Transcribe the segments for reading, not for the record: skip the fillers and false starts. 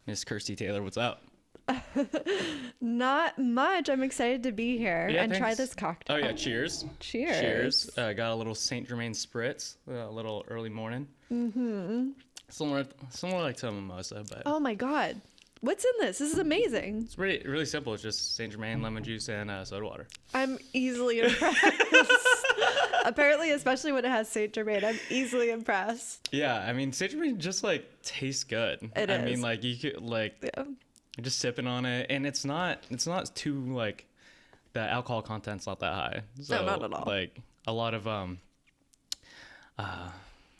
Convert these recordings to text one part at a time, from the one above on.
Miss Kirstie Taylor, what's up? Not much. I'm excited to be here and try this cocktail. Oh yeah, cheers. Cheers. Cheers. Got a little Saint Germain spritz, a little early morning. Mm-hmm. Similar like to a mimosa, but Oh my God. What's in this? This is amazing. it's really simple. It's just Saint Germain, lemon juice, and soda water. I'm easily impressed. Apparently, especially when it has Saint Germain, I'm easily impressed. Yeah, I mean Saint Germain just like tastes good. It I is. mean, like you could like Yeah. you're just sipping on it, and it's not too like the alcohol content's not that high. So, not at all. Like a lot of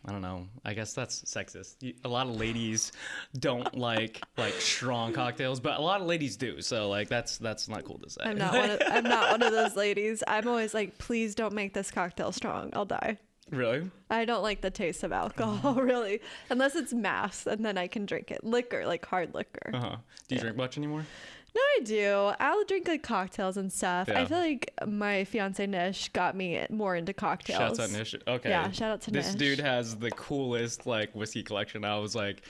I don't know. I guess that's sexist. A lot of ladies don't like strong cocktails, but a lot of ladies do. So like that's not cool to say. I'm not one of those ladies. I'm always like, please don't make this cocktail strong. I'll die. Really? I don't like the taste of alcohol, really, unless it's mass, and then I can drink it. Liquor, like hard liquor. Uh huh. Do you drink much anymore? No, I do. I'll drink like cocktails and stuff. Yeah. I feel like my fiance Nish got me more into cocktails. Shouts out Nish. Okay. Yeah, shout out to this Nish. This dude has the coolest like whiskey collection. I was like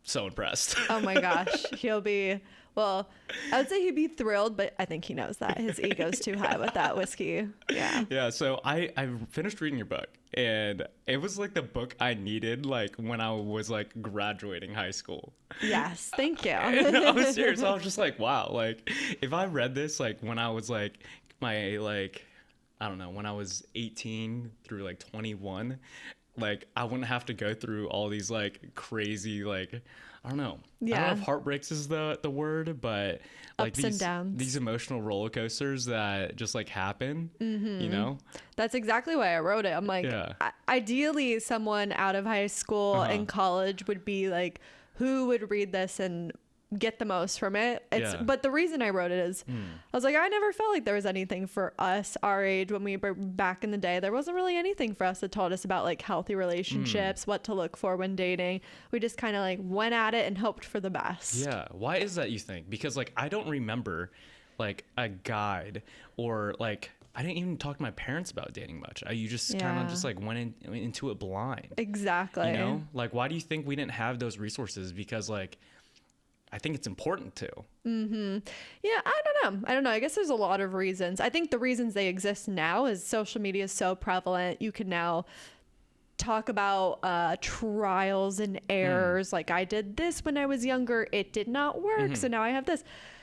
so impressed. Oh my gosh, he'll be. Well, I would say he'd be thrilled, but I think he knows that his ego's too high with that whiskey. Yeah. Yeah. So I finished reading your book, and it was like the book I needed like when I was like graduating high school. Yes. Thank you. And I was serious. I was just like, wow. Like if I read this like when I was like my like I don't know when I was 18 through like 21, like I wouldn't have to go through all these like crazy like. I don't know. Yeah. I don't know if heartbreaks is the word, but like Ups and downs. these emotional roller coasters that just like happen, you know? That's exactly why I wrote it. I'm like, Yeah. ideally, someone out of high school and college would be like, who would read this and get the most from it? But the reason I wrote it is I was like, I never felt like there was anything for us our age when we were back in the day. There wasn't really anything for us that taught us about like healthy relationships, what to look for when dating. We just kind of like went at it and hoped for the best. Yeah. Why is that, you think? Because like I don't remember like a guide or like I didn't even talk to my parents about dating much. You just kind of just like went into it blind. Exactly. You know? Like why do you think we didn't have those resources? Because like I think it's important to. Yeah, I don't know. I guess there's a lot of reasons. I think the reasons they exist now is social media is so prevalent. You can now talk about trials and errors. Like I did this when I was younger. It did not work. So now I have this.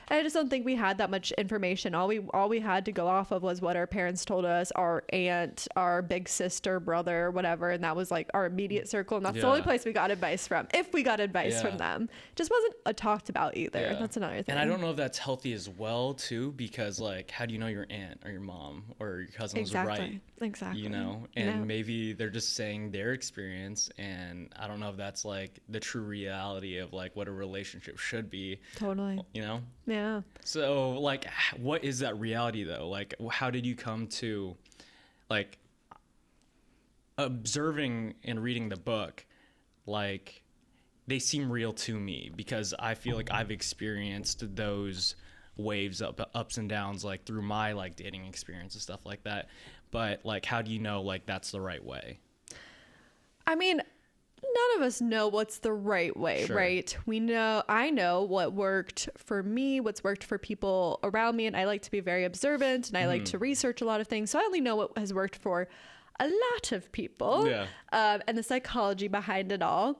I just don't think we had that much information. All we had to go off of was what our parents told us, our aunt, our big sister, brother, whatever, and that was like our immediate circle. And that's the only place we got advice from, if we got advice from them. It just wasn't talked about either. Yeah. That's another thing. And I don't know if that's healthy as well too, because like, how do you know your aunt or your mom or your cousin was right? Exactly. You know, and maybe they're just saying their experience, and I don't know if that's like the true reality of like what a relationship should be. Totally. You know. Yeah. So like what is that reality though? Like how did you come to like observing and reading the book? Like they seem real to me because I feel like I've experienced those waves ups and downs like through my like dating experience and stuff like that. But like how do you know like that's the right way? I mean, none of us know what's the right way, right? I know what worked for me, what's worked for people around me, and I like to be very observant and I like to research a lot of things. So I only know what has worked for a lot of people and the psychology behind it all.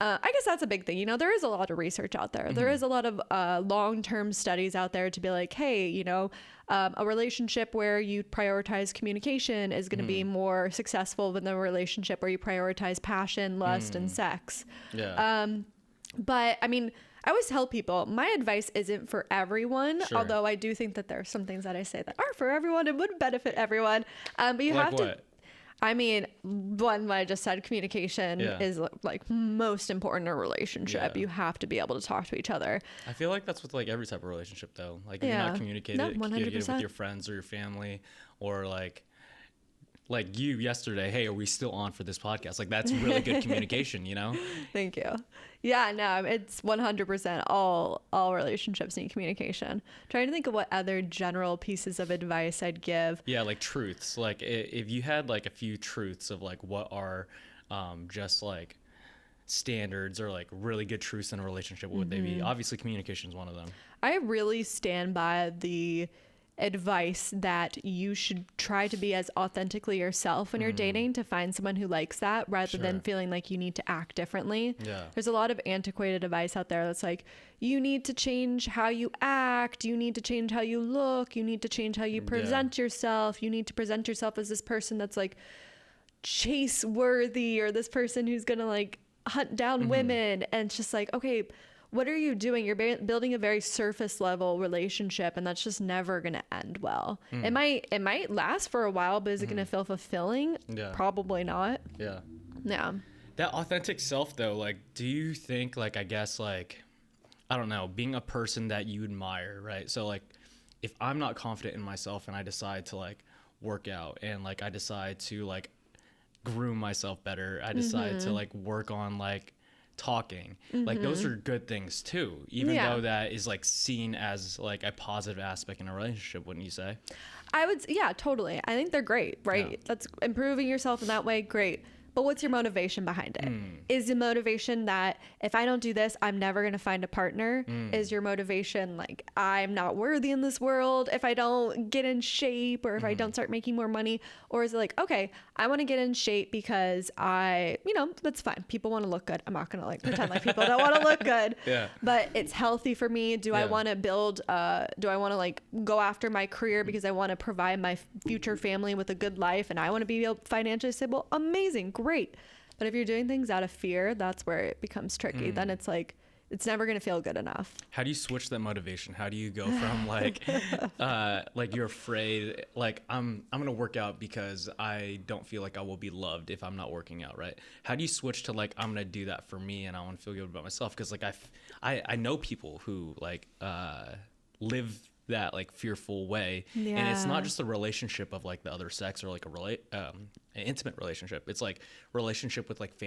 I guess that's a big thing. You know, there is a lot of research out there. There is a lot of long-term studies out there to be like, hey, you know, a relationship where you prioritize communication is going to be more successful than the relationship where you prioritize passion, lust, and sex. But I mean, I always tell people my advice isn't for everyone, although I do think that there are some things that I say that are for everyone and would benefit everyone. But you have to. I mean, one, I just said communication is like most important in a relationship. You have to be able to talk to each other. I feel like that's with like every type of relationship though. Like if you're not communicating with your friends or your family, or like you yesterday, hey, are we still on for this podcast? Like that's really good communication, you know? Thank you. Yeah, no, it's 100% all relationships need communication. Trying to think of what other general pieces of advice I'd give. Yeah, like truths. Like if you had like a few truths of like what are just like standards or like really good truths in a relationship, what would they be? Obviously communication is one of them. I really stand by the advice that you should try to be as authentically yourself when you're dating, to find someone who likes that, rather than feeling like you need to act differently. Yeah. There's a lot of antiquated advice out there that's like, you need to change how you act, you need to change how you look, you need to change how you present yourself, you need to present yourself as this person that's like chase worthy, or this person who's gonna like hunt down women. And it's just like, okay, what are you doing? You're building a very surface level relationship, and that's just never going to end well. It might last for a while, but is it going to feel fulfilling? Yeah. Probably not. Yeah. Yeah. That authentic self though, like, do you think, like, I guess, like, I don't know, being a person that you admire, right? So like, if I'm not confident in myself and I decide to like work out, and like I decide to like groom myself better, I decide to like work on like talking, like those are good things too, even though that is like seen as like a positive aspect in a relationship, wouldn't you say? I would, yeah, totally. I think they're great, right? Yeah. That's improving yourself in that way. Great. But what's your motivation behind it? Is the motivation that if I don't do this, I'm never going to find a partner? Is your motivation like, I'm not worthy in this world if I don't get in shape, or if I don't start making more money? Or is it like, okay, I want to get in shape because that's fine. People want to look good. I'm not going to like pretend like people don't want to look good. Yeah. But it's healthy for me. Do I want to build, do I want to like go after my career because I want to provide my future family with a good life, and I want to be financially stable? Amazing. Great. But if you're doing things out of fear, that's where it becomes tricky. Then it's like, it's never going to feel good enough. How do you switch that motivation? How do you go from like you're afraid, like I'm going to work out because I don't feel like I will be loved if I'm not working out, right? How do you switch to like, I'm going to do that for me and I want to feel good about myself? Because like I know people who like live that like fearful way, and it's not just a relationship of like the other sex, or like an intimate relationship. It's like relationship with like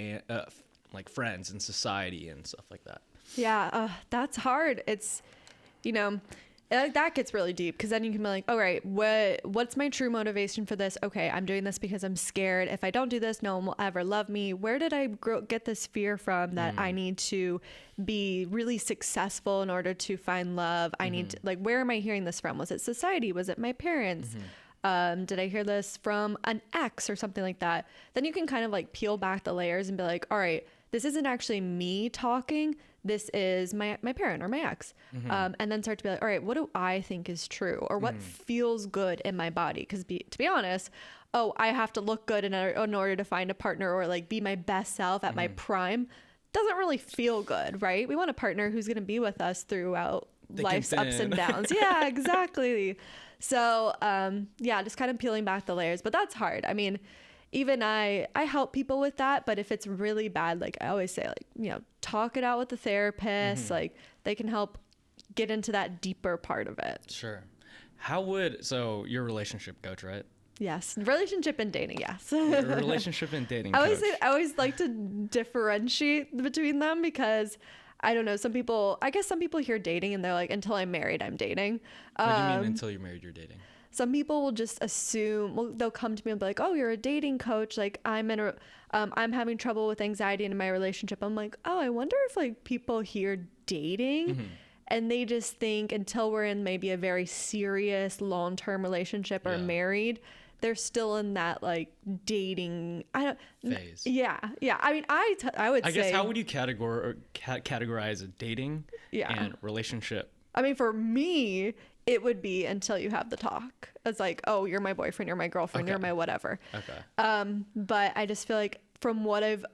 like friends and society and stuff like that. Yeah, that's hard. It's, that gets really deep, because then you can be like, all right, what's my true motivation for this? Okay, I'm doing this because I'm scared. If I don't do this, no one will ever love me. Where did I get this fear from that I need to be really successful in order to find love? I need to, like, where am I hearing this from? Was it society? Was it my parents? Did I hear this from an ex or something like that? Then you can kind of like peel back the layers and be like, all right, this isn't actually me talking. This is my parent or my ex. And then start to be like, all right, what do I think is true, or what feels good in my body? Because to be honest, I have to look good in order to find a partner, or like be my best self at my prime. Doesn't really feel good, right? We want a partner who's going to be with us throughout life's ups and downs. Yeah, exactly. So, just kind of peeling back the layers, but that's hard. I mean, even I help people with that, but if it's really bad, like I always say, like, talk it out with the therapist, like they can help get into that deeper part of it. Sure. So you're a relationship coach, right? Yes. Relationship and dating. Yes. You're a relationship and dating coach. I always like to differentiate between them, because I don't know, some people hear dating and they're like, until I'm married, I'm dating. What do you mean until you're married, you're dating? Some people will just assume, they'll come to me and be like, oh, you're a dating coach. Like I'm having trouble with anxiety in my relationship. I'm like, oh, I wonder if like people hear dating and they just think until we're in maybe a very serious long-term relationship or married, they're still in that like dating phase. Yeah. I mean, I would say, I guess, how would you categorize a dating and relationship? I mean, for me, it would be until you have the talk. It's like, oh, you're my boyfriend, you're my girlfriend, you're my whatever. Okay. But I just feel like from what I've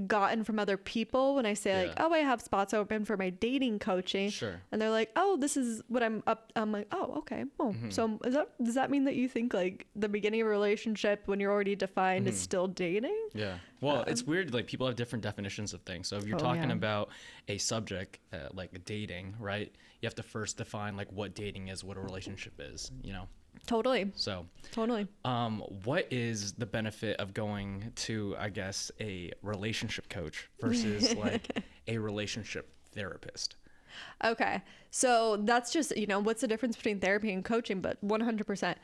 gotten from other people, when I say like, oh, I have spots open for my dating coaching, and they're like, oh, this is what I'm like, oh, okay. Oh, so does that mean that you think like the beginning of a relationship when you're already defined is still dating? Yeah. Well, it's weird. Like people have different definitions of things. So if you're talking about a subject like dating, right? You have to first define like what dating is, what a relationship is, Totally. So totally. What is the benefit of going to, I guess, a relationship coach versus like a relationship therapist? Okay. So that's just, what's the difference between therapy and coaching? But 100%.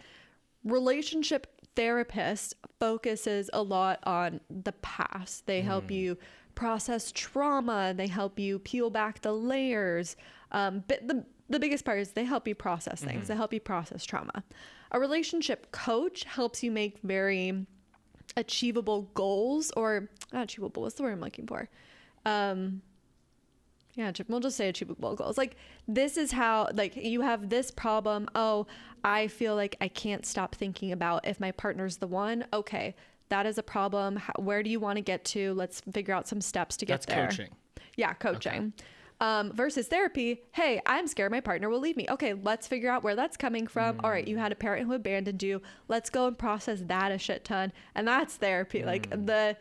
Relationship therapist focuses a lot on the past. They help you process trauma. They help you peel back the layers. But the biggest part is they help you process things. They help you process trauma. A relationship coach helps you make very achievable goals, or not achievable. What's the word I'm looking for? Yeah, we'll just say achievable goals. Like, this is how, like, you have this problem. Oh, I feel like I can't stop thinking about if my partner's the one. Okay, that is a problem. Where do you want to get to? Let's figure out some steps to get there. That's coaching. Yeah, coaching. Okay. Versus therapy. Hey, I'm scared my partner will leave me. Okay, let's figure out where that's coming from. All right, you had a parent who abandoned you. Let's go and process that a shit ton. And that's therapy. Like, the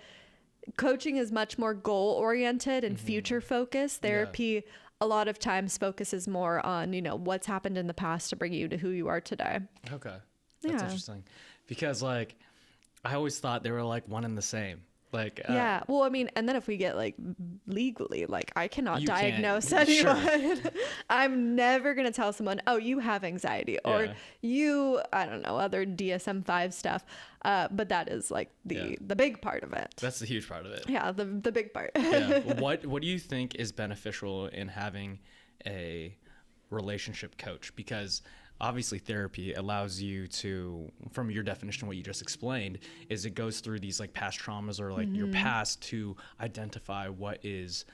coaching is much more goal oriented and future focused. Therapy a lot of times focuses more on, you know, what's happened in the past to bring you to who you are today. Okay. That's interesting. Because, like, I always thought they were like one and the same. Like, yeah. Well, I mean, and then if we get like legally, like, I cannot diagnose anyone. Sure. I'm never going to tell someone, oh, you have anxiety, or you, I don't know, other DSM-5 stuff. But that is like the big part of it. That's the huge part of it. Yeah. The big part. Yeah. What do you think is beneficial in having a relationship coach? Because obviously therapy allows you to, from your definition, what you just explained, is it goes through these like past traumas or like your past to identify what is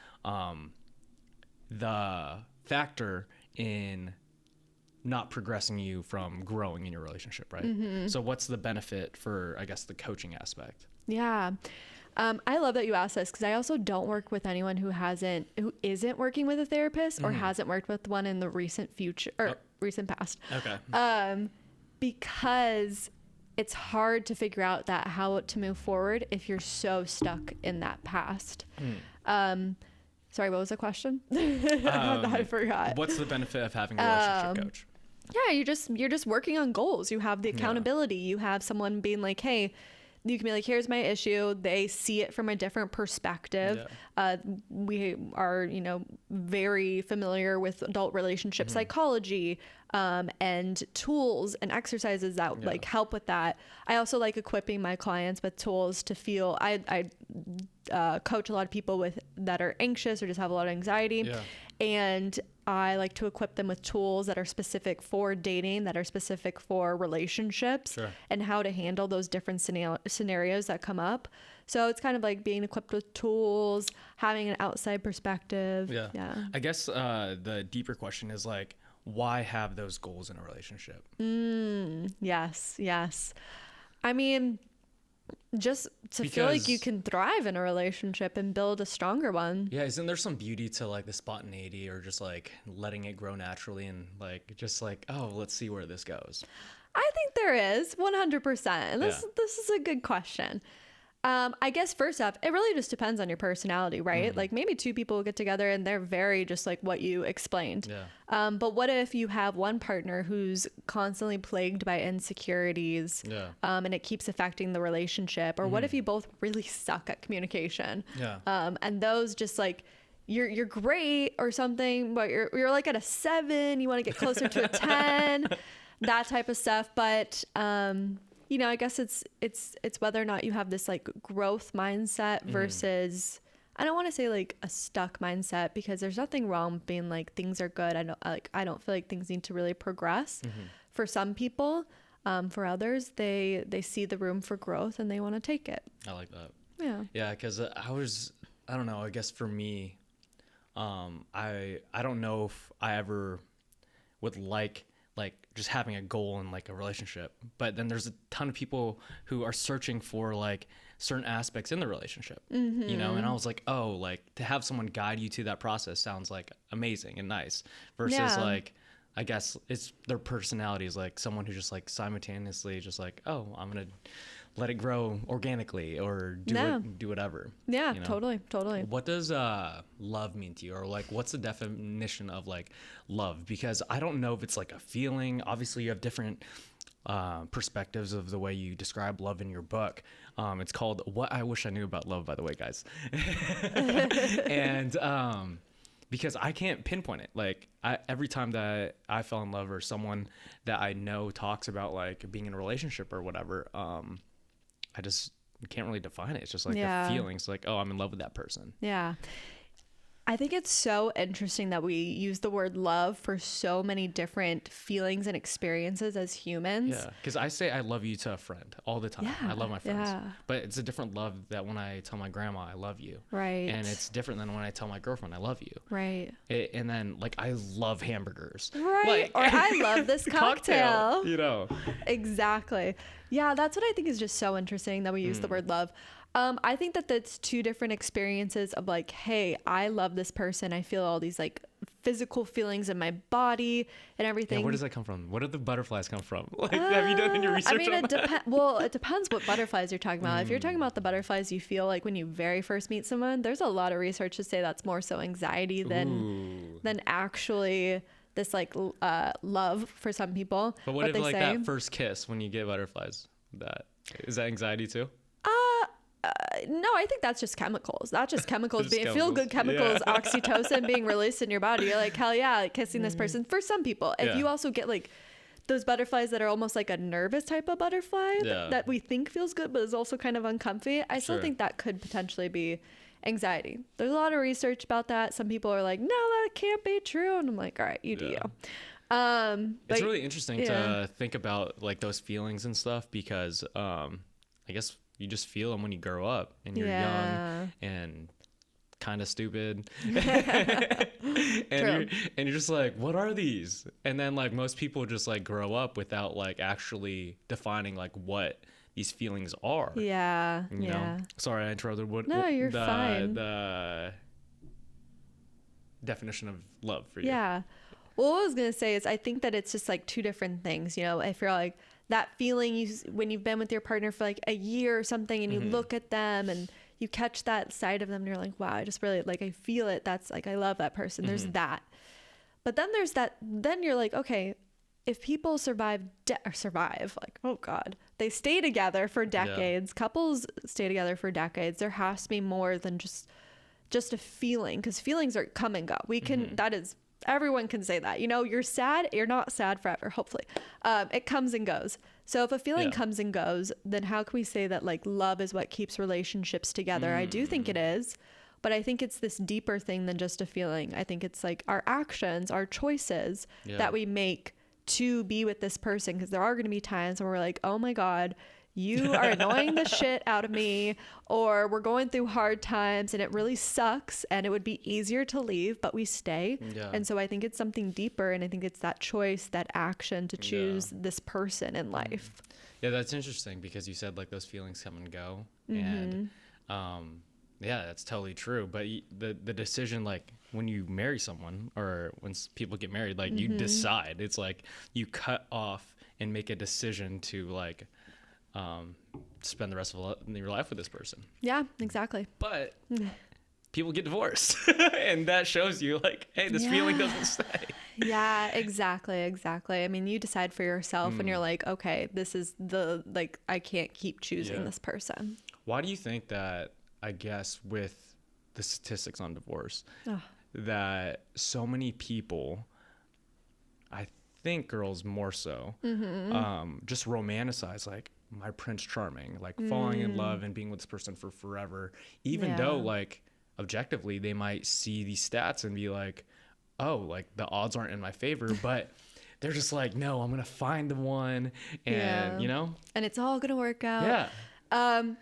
the factor in not progressing you from growing in your relationship, right? So what's the benefit for, I guess, the coaching aspect? Yeah. I love that you asked this, because I also don't work with anyone who isn't working with a therapist or hasn't worked with one in the recent future or recent past. Okay. Because it's hard to figure out that how to move forward if you're so stuck in that past. Sorry, what was the question? I forgot. What's the benefit of having a relationship coach? Yeah, you're just working on goals. You have the accountability. You have someone being like, hey, you can be like, here's my issue. They see it from a different perspective. We are, you know, very familiar with adult relationship psychology, and tools and exercises that like help with that. I also like equipping my clients with tools to feel, I coach a lot of people that are anxious or just have a lot of anxiety. And I like to equip them with tools that are specific for dating, that are specific for relationships, and how to handle those different scenarios that come up. So it's kind of like being equipped with tools, having an outside perspective. Yeah. I guess the deeper question is like, why have those goals in a relationship? Yes. I mean, just to feel like you can thrive in a relationship and build a stronger one. Yeah, isn't there some beauty to like the spontaneity or just like letting it grow naturally and like just like, oh, let's see where this goes? I think there is 100%. And this is a good question. I guess first off, it really just depends on your personality, right? Like maybe two people get together and they're very just like what you explained. But what if you have one partner who's constantly plagued by insecurities, and it keeps affecting the relationship? Or what if you both really suck at communication? And those just like, you're great or something, but you're like at a 7, you want to get closer to a 10, that type of stuff. But, you know, I guess it's whether or not you have this like growth mindset versus, I don't want to say like a stuck mindset, because there's nothing wrong with being like, things are good. I don't feel like things need to really progress for some people. For others, they see the room for growth and they want to take it. I like that. Yeah. Cause I don't know, I guess for me, I don't know if I ever would like just having a goal in like a relationship, but then there's a ton of people who are searching for like certain aspects in the relationship, you know? And I was like, oh, like to have someone guide you to that process sounds like amazing and nice versus like, I guess it's their personality is like someone who just like simultaneously just like, oh, I'm going to let it grow organically or do whatever. Yeah, you know? Totally. What does love mean to you? Or like, what's the definition of like love? Because I don't know if it's like a feeling. Obviously you have different perspectives of the way you describe love in your book. It's called What I Wish I Knew About Love, by the way, guys. And because I can't pinpoint it. Like every time that I fell in love or someone that I know talks about like being in a relationship or whatever, you can't really define it. It's just like Yeah. the feelings, like, oh, I'm in love with that person. Yeah. I think it's so interesting that we use the word love for so many different feelings and experiences as humans. Yeah, because I say I love you to a friend all the time. Yeah, I love my friends. yeah. But it's a different love that when I tell my grandma I love you. Right. And it's different than when I tell my girlfriend I love you. Right. And then, like, I love hamburgers. Right. Like, Or I love this cocktail. You know. Exactly. Yeah, that's what I think is just so interesting that we use the word love. I think that that's two different experiences of like, hey, I love this person. I feel all these like physical feelings in my body and everything. Yeah, where does that come from? Where do the butterflies come from? Like, have you done any research I mean, on that? Well, it depends what butterflies you're talking about. If you're talking about the butterflies you feel like when you very first meet someone, there's a lot of research to say that's more so anxiety than actually this like love for some people. But what if they like say, that first kiss when you get butterflies? Is that anxiety too? no, I think that's just chemicals. That's just chemicals Just being feel good chemicals, Yeah. oxytocin being released in your body. You're like, hell yeah, like kissing this person. For some people, if Yeah. you also get like those butterflies that are almost like a nervous type of butterfly Yeah. that we think feels good, but is also kind of uncomfy, I still Sure. think that could potentially be anxiety. There's a lot of research about that. Some people are like, no, that can't be true. And I'm like, all right, you do Yeah. you. It's But really interesting yeah. to think about like those feelings and stuff because I guess you just feel them when you grow up and you're Yeah. young and kind of stupid True. and you're just like, what are these? And then like most people just like grow up without like actually defining like what these feelings are. Yeah. You Yeah. know? Sorry, I interrupted. No, you're fine. The definition of love for you. Yeah. Well, what I was going to say is I think that it's just like two different things. You know, if you're like that feeling when you've been with your partner for like a year or something and you look at them and you catch that side of them and you're like, wow, I just really like, I feel it. That's like, I love that person. There's that. But then there's that, then you're like, okay, if people survive, like, oh God, they stay together for decades. Couples stay together for decades. There has to be more than just a feeling, because feelings are come and go. We can, that is, everyone can say that, you know, you're sad, you're not sad forever, hopefully. It comes and goes. So if a feeling comes and goes, then how can we say that like love is what keeps relationships together? I do think it is, but I think it's this deeper thing than just a feeling. I think it's like our actions, our choices that we make to be with this person, because there are going to be times when we're like, oh my God, you are annoying the shit out of me, or we're going through hard times and it really sucks and it would be easier to leave, but we stay. Yeah. And so I think it's something deeper, and I think it's that choice, that action to choose this person in life. Yeah, that's interesting because you said like those feelings come and go, and yeah, that's totally true. But the decision, like when you marry someone or when people get married, like you decide. It's like you cut off and make a decision to like spend the rest of your life with this person. Yeah, exactly. But people get divorced, and that shows you like, hey, this feeling doesn't stay. Yeah, exactly. I mean, you decide for yourself when you're like, okay, this is like, I can't keep choosing this person. Why do you think that, I guess, with the statistics on divorce, that so many people, I think girls more so, just romanticize like my Prince Charming, like falling in love and being with this person for forever, even though like objectively they might see these stats and be like, oh, like the odds aren't in my favor, but they're just like, no, I'm gonna find the one, and you know, and it's all gonna work out.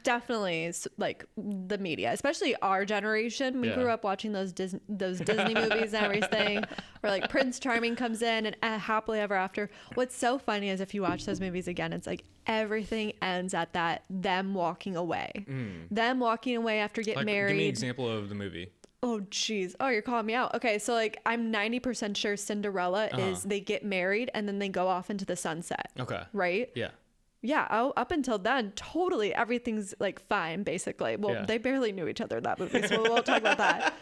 Definitely, it's like the media, especially our generation. We grew up watching those Disney movies and everything, where like Prince Charming comes in and happily ever after. What's so funny is if you watch those movies again, it's like everything ends at them walking away, them walking away after getting married. Give me an example of the movie. Oh, geez. Oh, you're calling me out. Okay, so like I'm 90% sure Cinderella is they get married and then they go off into the sunset. Okay. Right? Yeah. Yeah, up until then, totally everything's like fine, basically. Well, they barely knew each other in that movie, so we won't talk about that.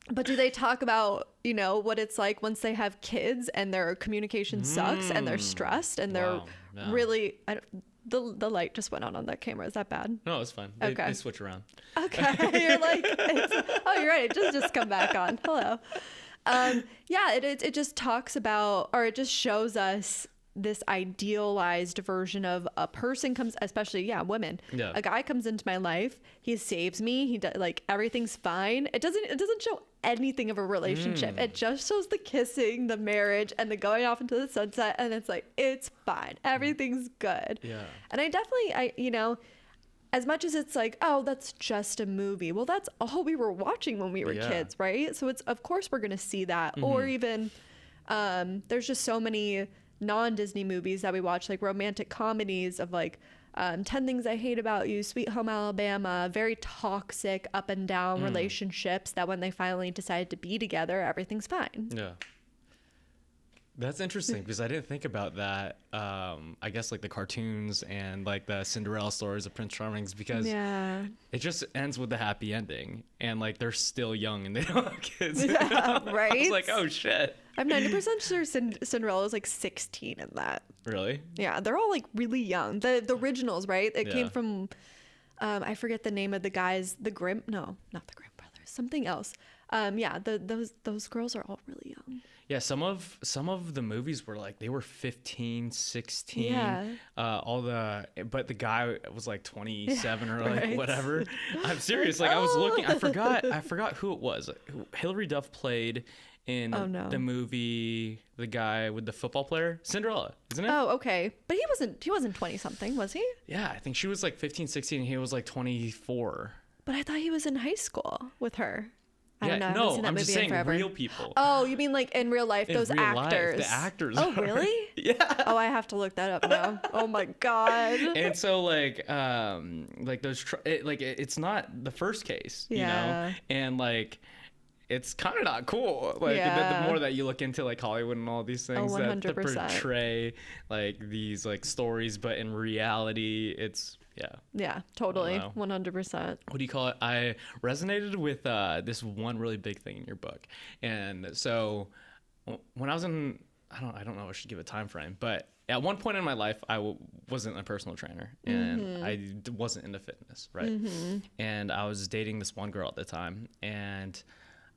But do they talk about, you know, what it's like once they have kids and their communication sucks and they're stressed and they're really... The light just went on that camera. Is that bad? No, it's fine. They switch around. Okay. You're like, oh, you're right. It just come back on. Hello. Yeah, it just talks about, or it just shows us this idealized version of a person comes, especially women. Yeah. A guy comes into my life, he saves me, he does, like, everything's fine. It doesn't show anything of a relationship. It just shows the kissing, the marriage, and the going off into the sunset, and it's like, it's fine, everything's good. Yeah. And I you know, as much as it's like, oh, that's just a movie, well, that's all we were watching when we were kids, right? So it's, of course we're gonna see that. Or even there's just so many non-Disney movies that we watch, like romantic comedies of like 10 Things I Hate About You, Sweet Home Alabama, very toxic up and down relationships that when they finally decide to be together, everything's fine. Yeah. That's interesting because I didn't think about that. I guess like the cartoons and like the Cinderella stories of Prince Charming's, because it just ends with the happy ending and like they're still young and they don't have kids. Yeah, right? I was like, oh shit. I'm 90% sure Cinderella is like 16 in that. Really? Yeah, they're all like really young. The originals, right? It came from, I forget the name of the guys, not the Grimm brothers, something else. Those girls are all really young. Yeah, some of the movies were like they were 15, 16. Yeah. But the guy was like 27 or like right. whatever. I'm serious. Like I was looking, I forgot who it was. Hilary Duff played in the movie, the guy with the football player, Cinderella, isn't it? Oh, okay. But he wasn't 20 something, was he? Yeah, I think she was like 15, 16 and he was like 24. But I thought he was in high school with her. I don't know. No, I'm just saying real people. Oh, you mean like in real life, those actors? The actors. Oh, really? Yeah. Oh, I have to look that up now. Oh my God. And so like those, it's not the first case, you know? And like, it's kind of not cool. Like the more that you look into like Hollywood and all these things that to portray like these like stories, but in reality, it's Yeah, totally. 100%. What do you call it? I resonated with this one really big thing in your book. And so when I was in, I don't know if I should give a time frame, but at one point in my life, I wasn't a personal trainer and I wasn't into fitness, right? And I was dating this one girl at the time. And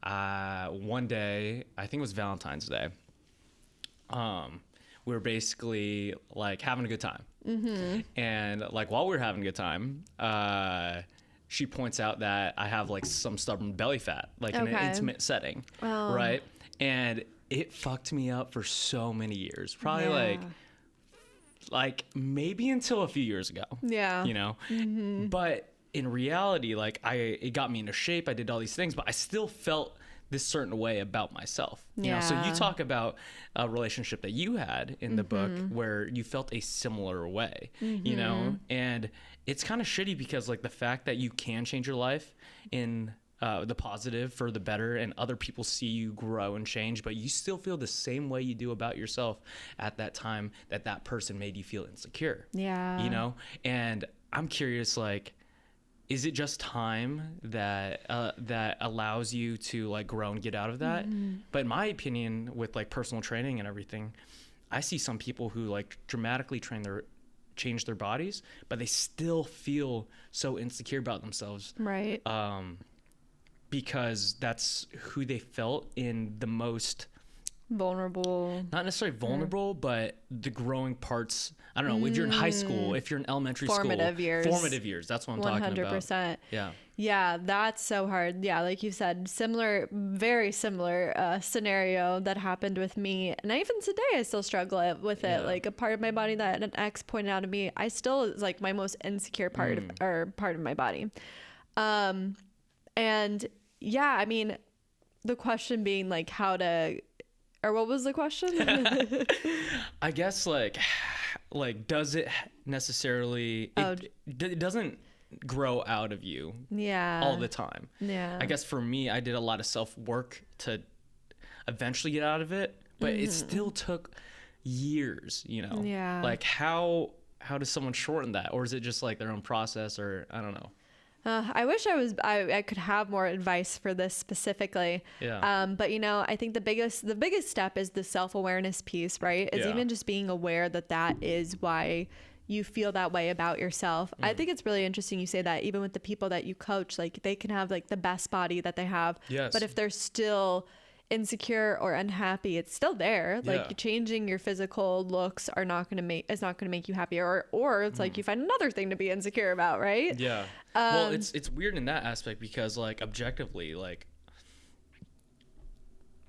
one day, I think it was Valentine's Day, we were basically like having a good time. And like while we were having a good time, she points out that I have like some stubborn belly fat, like in an intimate setting, right? And it fucked me up for so many years, probably like maybe until a few years ago. Yeah, you know. But in reality, like it got me into shape. I did all these things, but I still felt this certain way about myself, you know? So you talk about a relationship that you had in the book where you felt a similar way, you know, and it's kind of shitty because like the fact that you can change your life in the positive for the better and other people see you grow and change, but you still feel the same way you do about yourself at that time that person made you feel insecure, you know? And I'm curious, like, is it just time that allows you to like grow and get out of that? But in my opinion, with like personal training and everything, I see some people who like dramatically change their bodies, but they still feel so insecure about themselves, right? Because that's who they felt in the most vulnerable, not necessarily vulnerable, but the growing parts. I don't know, if you're in high school, if you're in elementary formative years, that's what I'm talking about. 100%. Yeah, that's so hard. Yeah, like you said, very similar scenario that happened with me, and even today I still struggle with it. Like a part of my body that an ex pointed out to me, I still is like my most insecure part of my body. And yeah, I mean, the question being like or what was the question? I guess like does it necessarily it doesn't grow out of you all the time. I guess for me, I did a lot of self-work to eventually get out of it, but it still took years, you know. Like how does someone shorten that, or is it just like their own process, or I don't know. I wish I could have more advice for this specifically. But you know, I think the biggest step is the self-awareness piece, right? Is even just being aware that is why you feel that way about yourself. I think it's really interesting you say that, even with the people that you coach, like they can have like the best body that they have, but if they're still insecure or unhappy, it's still there. Like changing your physical looks is not going to make you happier, or it's like you find another thing to be insecure about, right? Yeah. Well, it's weird in that aspect because like objectively, like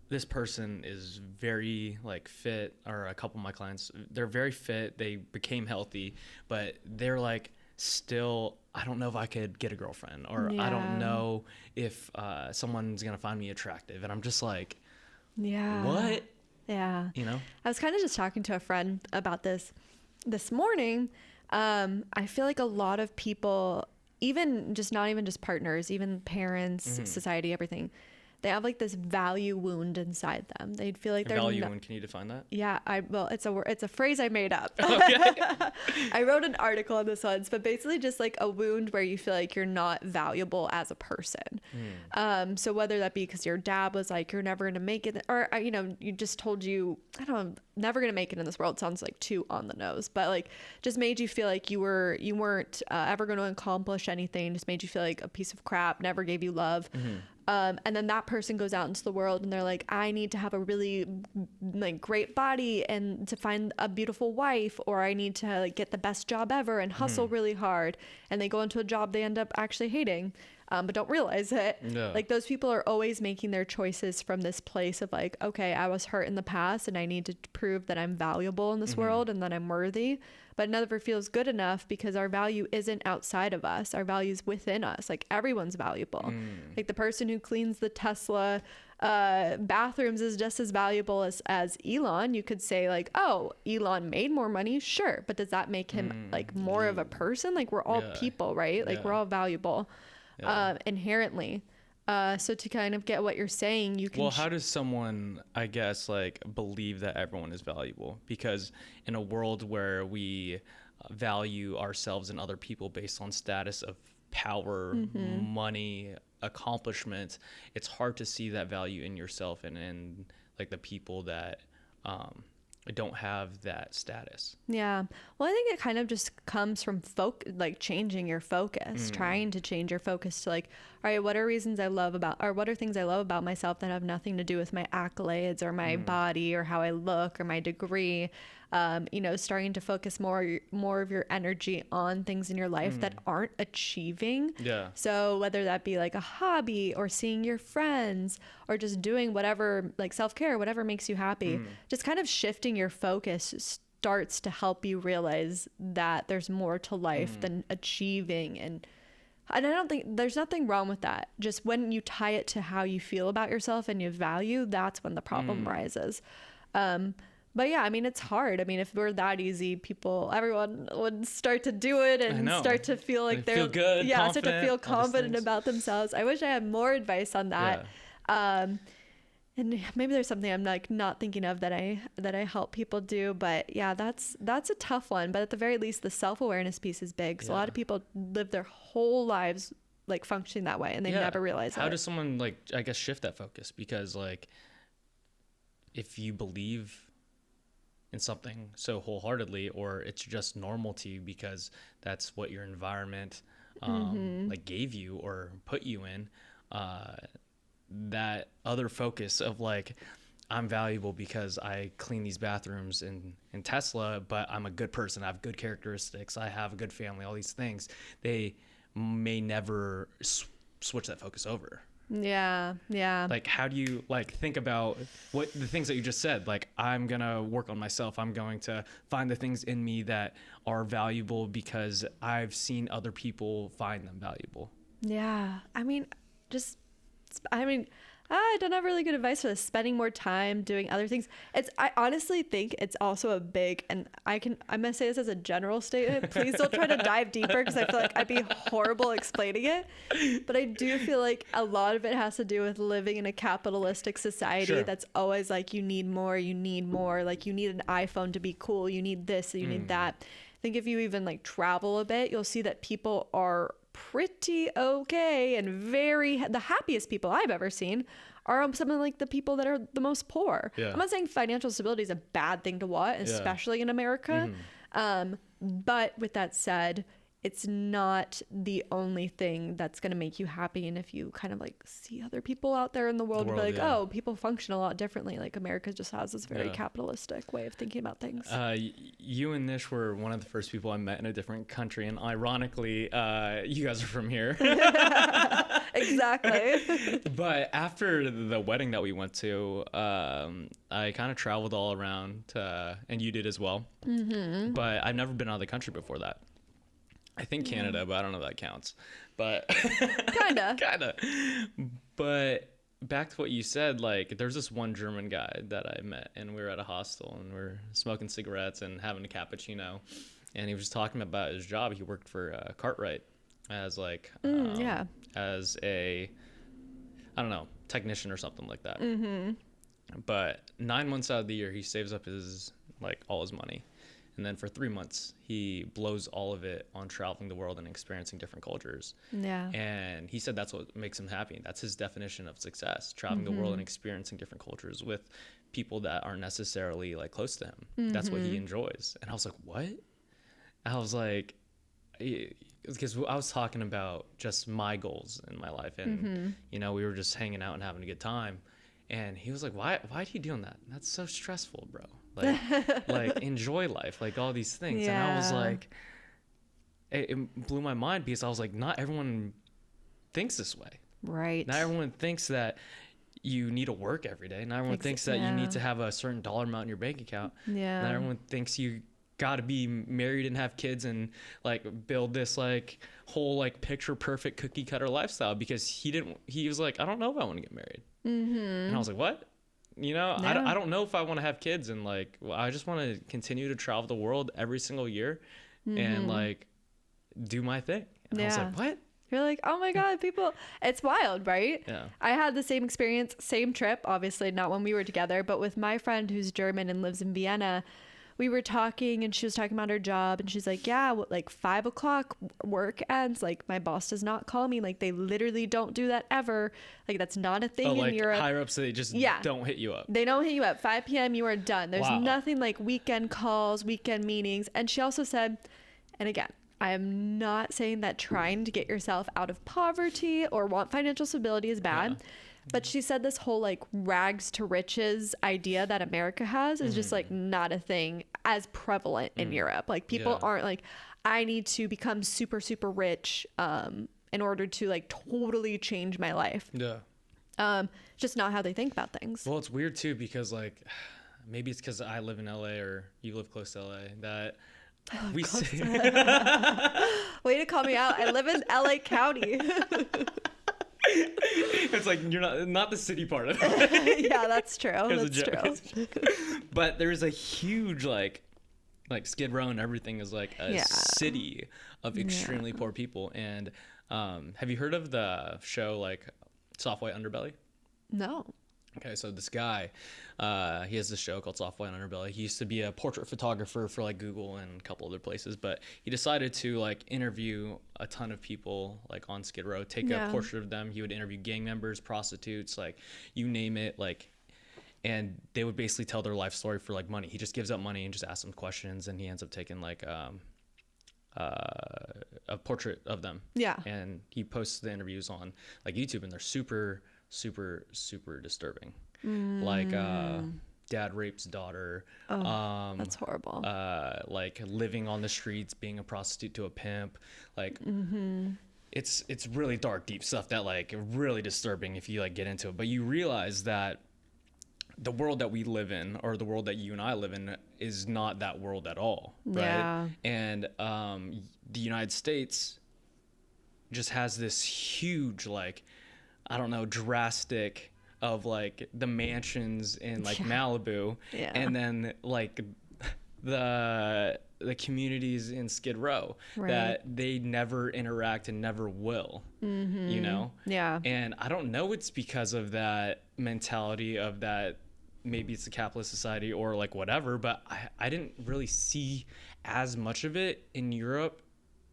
this person is very like fit, or a couple of my clients, they're very fit, they became healthy, but they're like still, I don't know if I could get a girlfriend, or I don't know if someone's gonna find me attractive, and I'm just like, what? Yeah. You know, I was kind of just talking to a friend about this morning. I feel like a lot of people, even just not even just partners, even parents, society, everything, they have like this value wound inside them. They'd feel like they're value wound. Can you define that? Yeah, well, it's a phrase I made up. Okay. I wrote an article on this once, but basically just like a wound where you feel like you're not valuable as a person. So whether that be because your dad was like, you're never gonna make it, or you know, you just told you, I don't know, never gonna make it in this world sounds like too on the nose, but like just made you feel like you weren't ever going to accomplish anything. Just made you feel like a piece of crap. Never gave you love. And then that person goes out into the world and they're like, I need to have a really like great body and to find a beautiful wife, or I need to like get the best job ever and hustle really hard. And they go into a job they end up actually hating, but don't realize it. No. Like those people are always making their choices from this place of like, okay, I was hurt in the past and I need to prove that I'm valuable in this world and that I'm worthy. But it never feels good enough because our value isn't outside of us. Our value is within us. Like everyone's valuable. Like the person who cleans the Tesla bathrooms is just as valuable as Elon. You could say like, oh, Elon made more money. Sure. But does that make him like more of a person? Like we're all people, right? Like we're all valuable inherently. So to kind of get what you're saying, you can... Well, how does someone, I guess, like believe that everyone is valuable? Because in a world where we value ourselves and other people based on status of power, money, accomplishment, it's hard to see that value in yourself and in like the people that don't have that status. Yeah. Well, I think it kind of just comes from like changing your focus, trying to change your focus to like, all right, what are things I love about myself that have nothing to do with my accolades or my body or how I look or my degree. You know, starting to focus more of your energy on things in your life that aren't achieving. Yeah. So whether that be like a hobby or seeing your friends or just doing whatever, like self-care, whatever makes you happy, just kind of shifting your focus starts to help you realize that there's more to life than achieving. And I don't think there's nothing wrong with that. Just when you tie it to how you feel about yourself and your value, that's when the problem rises. But yeah, I mean, it's hard. I mean, if it were that easy, everyone would start to do it and start to feel like they feel good, start to feel confident about themselves. I wish I had more advice on that. Yeah. And maybe there's something I'm like not thinking of that I help people do, but yeah, that's a tough one. But at the very least, the self-awareness piece is big. So a lot of people live their whole lives like functioning that way, and they never realize it. How does someone like, I guess, shift that focus? Because like, if you believe in something so wholeheartedly, or it's just normal to you because that's what your environment like gave you or put you in, that other focus of like, I'm valuable because I clean these bathrooms in Tesla, but I'm a good person, I have good characteristics, I have a good family, all these things, they may never switch that focus over. Yeah. Like, how do you like think about what the things that you just said? Like, I'm gonna work on myself. I'm going to find the things in me that are valuable because I've seen other people find them valuable. Yeah. I don't have really good advice for this. Spending more time doing other things. I honestly think it's also a big, and I'm gonna say this as a general statement. Please don't try to dive deeper because I feel like I'd be horrible explaining it. But I do feel like a lot of it has to do with living in a capitalistic society that's always like, you need more. Like, you need an iPhone to be cool. You need this, you need that. I think if you even like travel a bit, you'll see that people are pretty okay and the happiest people I've ever seen are some of like the people that are the most poor. I'm not saying financial stability is a bad thing to want, especially in America. But with that said, it's not the only thing that's going to make you happy. And if you kind of like see other people out there in the world, and be like, oh, people function a lot differently. Like America just has this very capitalistic way of thinking about things. You and Nish were one of the first people I met in a different country. And ironically, you guys are from here. Exactly. But after the wedding that we went to, I kind of traveled all around, and you did as well. Mm-hmm. But I've never been out of the country before that. I think Canada, but I don't know if that counts. But kinda. But back to what you said, like there's this one German guy that I met, and we were at a hostel, and we're smoking cigarettes and having a cappuccino, and he was talking about his job. He worked for Cartwright as like as a, I don't know, technician or something like that. Mm-hmm. But 9 months out of the year, he saves up his all his money. And then for 3 months, he blows all of it on traveling the world and experiencing different cultures. Yeah. And he said that's what makes him happy. That's his definition of success, traveling the world and experiencing different cultures with people that aren't necessarily like close to him. Mm-hmm. That's what he enjoys. And I was like, what? I was like, because I was talking about just my goals in my life. And, you know, we were just hanging out and having a good time. And he was like, why are you doing that? That's so stressful, bro. Like enjoy life, like all these things. Yeah. And I was like, it blew my mind because I was like, not everyone thinks this way. Right. Not everyone thinks that you need to work every day. Not everyone thinks that you need to have a certain dollar amount in your bank account. Yeah. Not everyone thinks you got to be married and have kids and like build this like whole like picture perfect cookie cutter lifestyle, because he was like, I don't know if I want to get married. Mm-hmm. And I was like, what? You know, no. I don't know if I want to have kids, and like, I just want to continue to travel the world every single year and like do my thing. And I was like, what? You're like, oh my God, people, it's wild, right? Yeah. I had the same experience, same trip, obviously not when we were together, but with my friend who's German and lives in Vienna. We were talking and she was talking about her job, and she's like, yeah, like 5 o'clock work ends. Like my boss does not call me. Like they literally don't do that ever. Like that's not a thing in Europe. Higher ups, they just don't hit you up. They don't hit you up. 5 p.m. you are done. There's nothing like weekend calls, weekend meetings. And she also said, and again, I am not saying that trying to get yourself out of poverty or want financial stability is bad. Yeah. But she said this whole like rags to riches idea that America has is just like not a thing as prevalent in Europe. Like people aren't like, I need to become super, super rich in order to like totally change my life. Yeah. Just not how they think about things. Well, it's weird too, because like maybe it's because I live in LA or you live close to LA that we see. Way to call me out. I live in LA County. It's like you're not the city part of it. Yeah, that's true. That's true. But there's a huge like Skid Row and everything is like a city of extremely poor people. And have you heard of the show like Soft White Underbelly? No. Okay, so this guy, he has this show called Soft White Underbelly. He used to be a portrait photographer for like Google and a couple other places, but he decided to like interview a ton of people like on Skid Row, take a portrait of them. He would interview gang members, prostitutes, like you name it, like, and they would basically tell their life story for like money. He just gives up money and just asks them questions, and he ends up taking like a portrait of them. Yeah. And he posts the interviews on like YouTube, and they're super disturbing. Like dad rapes daughter. That's horrible. Like living on the streets, being a prostitute to a pimp. Like it's really dark, deep stuff that like really disturbing if you like get into it. But you realize that the world that we live in, or the world that you and I live in, is not that world at all, right? Yeah. And the United States just has this huge like, I don't know, drastic of like the mansions in like Malibu, and then like the communities in Skid Row that they never interact and never will, you know? Yeah. And I don't know, it's because of that mentality of that, maybe it's a capitalist society or like whatever, but I didn't really see as much of it in Europe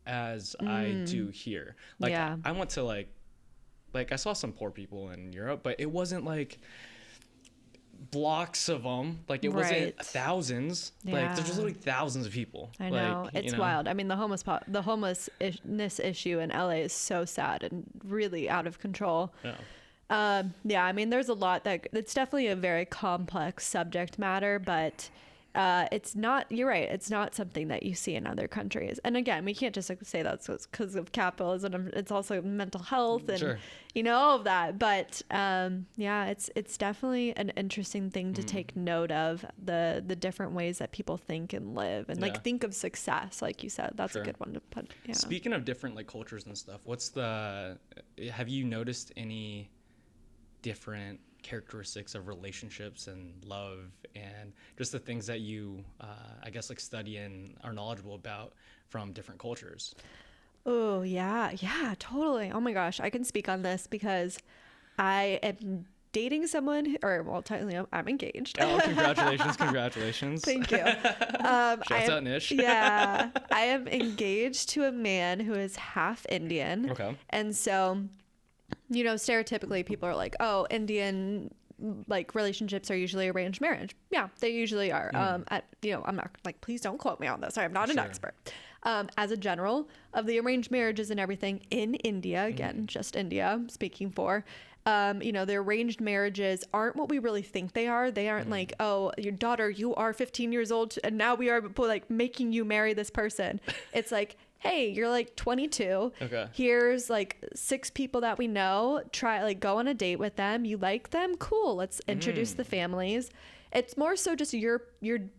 as I do here. Like I went to like I saw some poor people in Europe, but it wasn't like blocks of them. Like, it wasn't thousands. Like, there's just literally thousands of people. I know. Like, it's wild. I mean, the homelessness issue in LA is so sad and really out of control. Yeah. I mean, there's a lot it's definitely a very complex subject matter, but it's not, you're right, it's not something that you see in other countries. And again, we can't just say that's because of capitalism. It's also mental health and all of that. But yeah, it's definitely an interesting thing to take note of, the different ways that people think and live and like think of success, like you said. That's a good one to put. Speaking of different like cultures and stuff, have you noticed any different characteristics of relationships and love and just the things that you I guess like study and are knowledgeable about from different cultures? Oh yeah, totally. Oh my gosh, I can speak on this because I am dating someone technically I'm engaged. Oh, congratulations. Thank you. Shouts out Nish. Yeah, I am engaged to a man who is half Indian. Okay. And so stereotypically people are like, oh, Indian like relationships are usually arranged marriage. Yeah, they usually are. I'm not like, please don't quote me on this. I'm not an expert. As a general of the arranged marriages and everything in India, again, just India speaking for, the arranged marriages aren't what we really think they are. They aren't like, oh, your daughter, you are 15 years old and now we are like making you marry this person. It's like, hey, you're like 22. Okay. Here's like 6 people that we know. Go on a date with them. You like them? Cool. Let's introduce the families. It's more so just your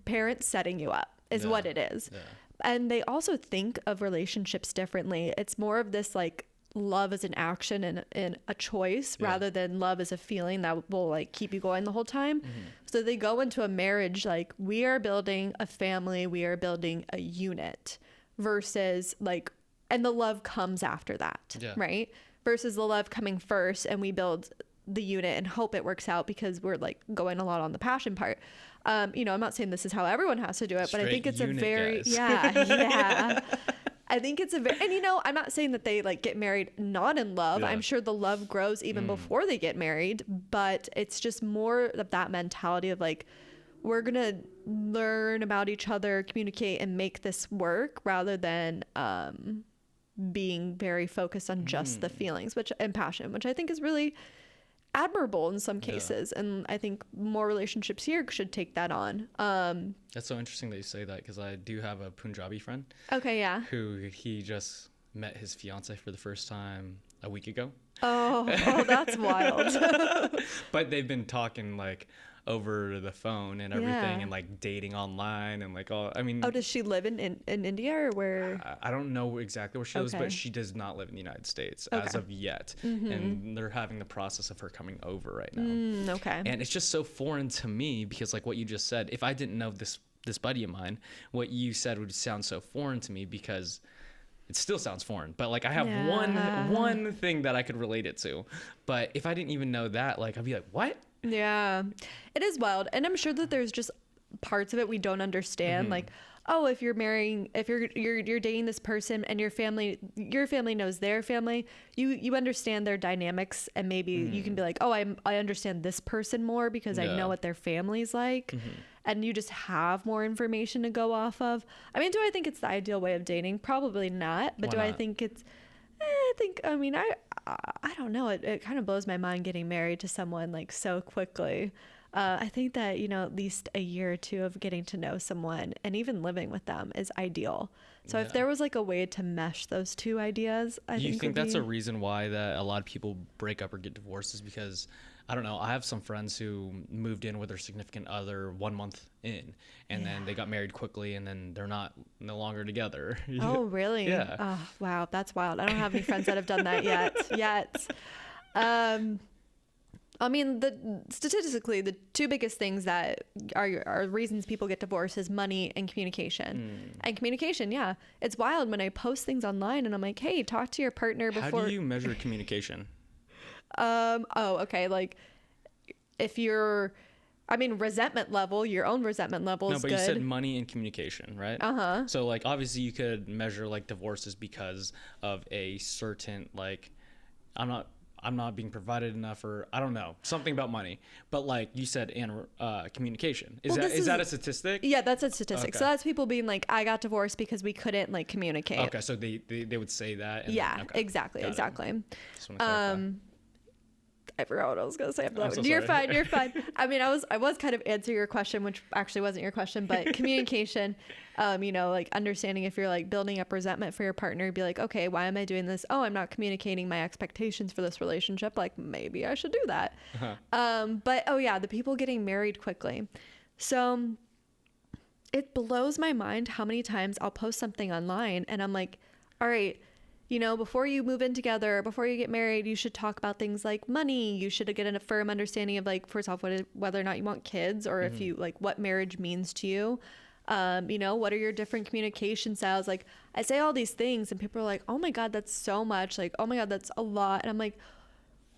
parents setting you up is what it is. Yeah. And they also think of relationships differently. It's more of this like love as an action and a choice rather than love as a feeling that will like keep you going the whole time. So they go into a marriage like, we are building a family, we are building a unit. Versus like, and the love comes after that, right? Versus the love coming first and we build the unit and hope it works out because we're like going a lot on the passion part. I'm not saying this is how everyone has to do it, but I think it's a very, I think it's a very, and I'm not saying that they like get married not in love. I'm sure the love grows even before they get married, but it's just more of that mentality of like, we're going to learn about each other, communicate, and make this work rather than being very focused on just the feelings and passion, which I think is really admirable in some cases. And I think more relationships here should take that on. That's so interesting that you say that because I do have a Punjabi friend. Okay, yeah. Who he just met his fiance for the first time a week ago. Oh, that's wild. But they've been talking like over the phone and everything and like dating online and like all, I mean. Oh, does she live in India or where? I don't know exactly where she lives, but she does not live in the United States as of yet. And they're having the process of her coming over right now. Okay. And it's just so foreign to me because like what you just said, if I didn't know this buddy of mine, what you said would sound so foreign to me because it still sounds foreign, but like I have one thing that I could relate it to. But if I didn't even know that, like I'd be like, what? Yeah, it is wild. And I'm sure that there's just parts of it we don't understand. Like, oh, if you're dating this person and your family knows their family, you understand their dynamics and maybe you can be like, oh, I understand this person more because I know what their family's like. And you just have more information to go off of. I mean, do I think it's the ideal way of dating? Probably not. But I think it's, I don't know. It kind of blows my mind getting married to someone like so quickly. I think that, at least a year or 2 of getting to know someone and even living with them is ideal. So if there was like a way to mesh those two ideas, I think that's a reason why that a lot of people break up or get divorced is because, I don't know, I have some friends who moved in with their significant other 1 month in and then they got married quickly and then they're no longer together. Oh, really? Yeah. Oh, wow. That's wild. I don't have any friends that have done that yet. I mean, statistically, the 2 biggest things that are reasons people get divorced is money and communication. And communication, it's wild when I post things online and I'm like, hey, talk to your partner before. How do you measure communication? Okay. Like if resentment level, your own resentment level is good. No, but you said money and communication, right? So like, obviously you could measure like divorces because of a certain, like, I'm not being provided enough, or I don't know, something about money. But like you said, communication. Is that a statistic? Yeah, that's a statistic. Okay. So that's people being like, I got divorced because we couldn't like communicate. Okay, so they would say that. And yeah, then, okay. exactly. Got it. Exactly. Just want to clarify. I forgot what I was gonna say. I'm so You're sorry. fine. You're fine. I mean, I was kind of answering your question, which actually wasn't your question, but communication. Like understanding if you're like building up resentment for your partner, be like, okay, why am I doing this? Oh, I'm not communicating my expectations for this relationship. Like maybe I should do that. But oh yeah, the people getting married quickly. So it blows my mind how many times I'll post something online and I'm like, all right, before you move in together, before you get married, you should talk about things like money. You should get a firm understanding of like, first off, whether or not you want kids, or if you like what marriage means to you. What are your different communication styles? Like I say all these things and people are like, oh my God, that's so much. Like, oh my God, that's a lot. And I'm like,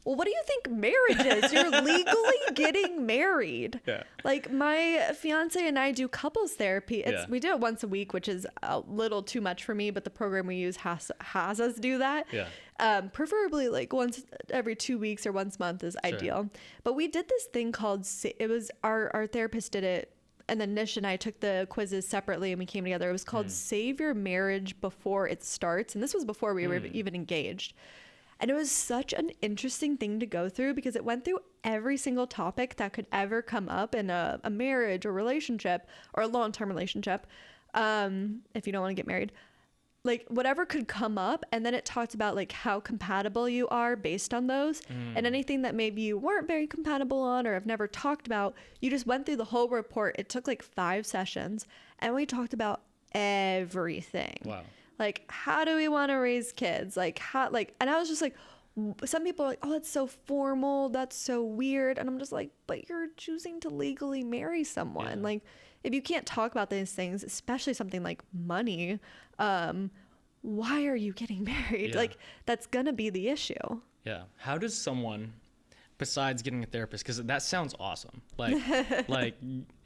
well, what do you think marriage is? You're legally getting married. Yeah. Like my fiance and I do couples therapy. We do it once a week, which is a little too much for me, but the program we use has us do that. Yeah. Preferably like once every 2 weeks or once a month is ideal. But we did this thing called, it was our therapist did it. And then Nish and I took the quizzes separately and we came together. It was called Save Your Marriage Before It Starts. And this was before we were even engaged. And it was such an interesting thing to go through because it went through every single topic that could ever come up in a marriage or relationship or a long-term relationship. If you don't want to get married, like whatever could come up. And then it talked about like how compatible you are based on those and anything that maybe you weren't very compatible on or have never talked about. You just went through the whole report. It took like 5 sessions and we talked about everything. Wow. Like, how do we want to raise kids? And I was just like, some people are like, oh, that's so formal. That's so weird. And I'm just like, but you're choosing to legally marry someone. Yeah. Like, if you can't talk about these things, especially something like money, why are you getting married? Yeah. Like, that's going to be the issue. Yeah. How does someone, besides getting a therapist, because that sounds awesome, like like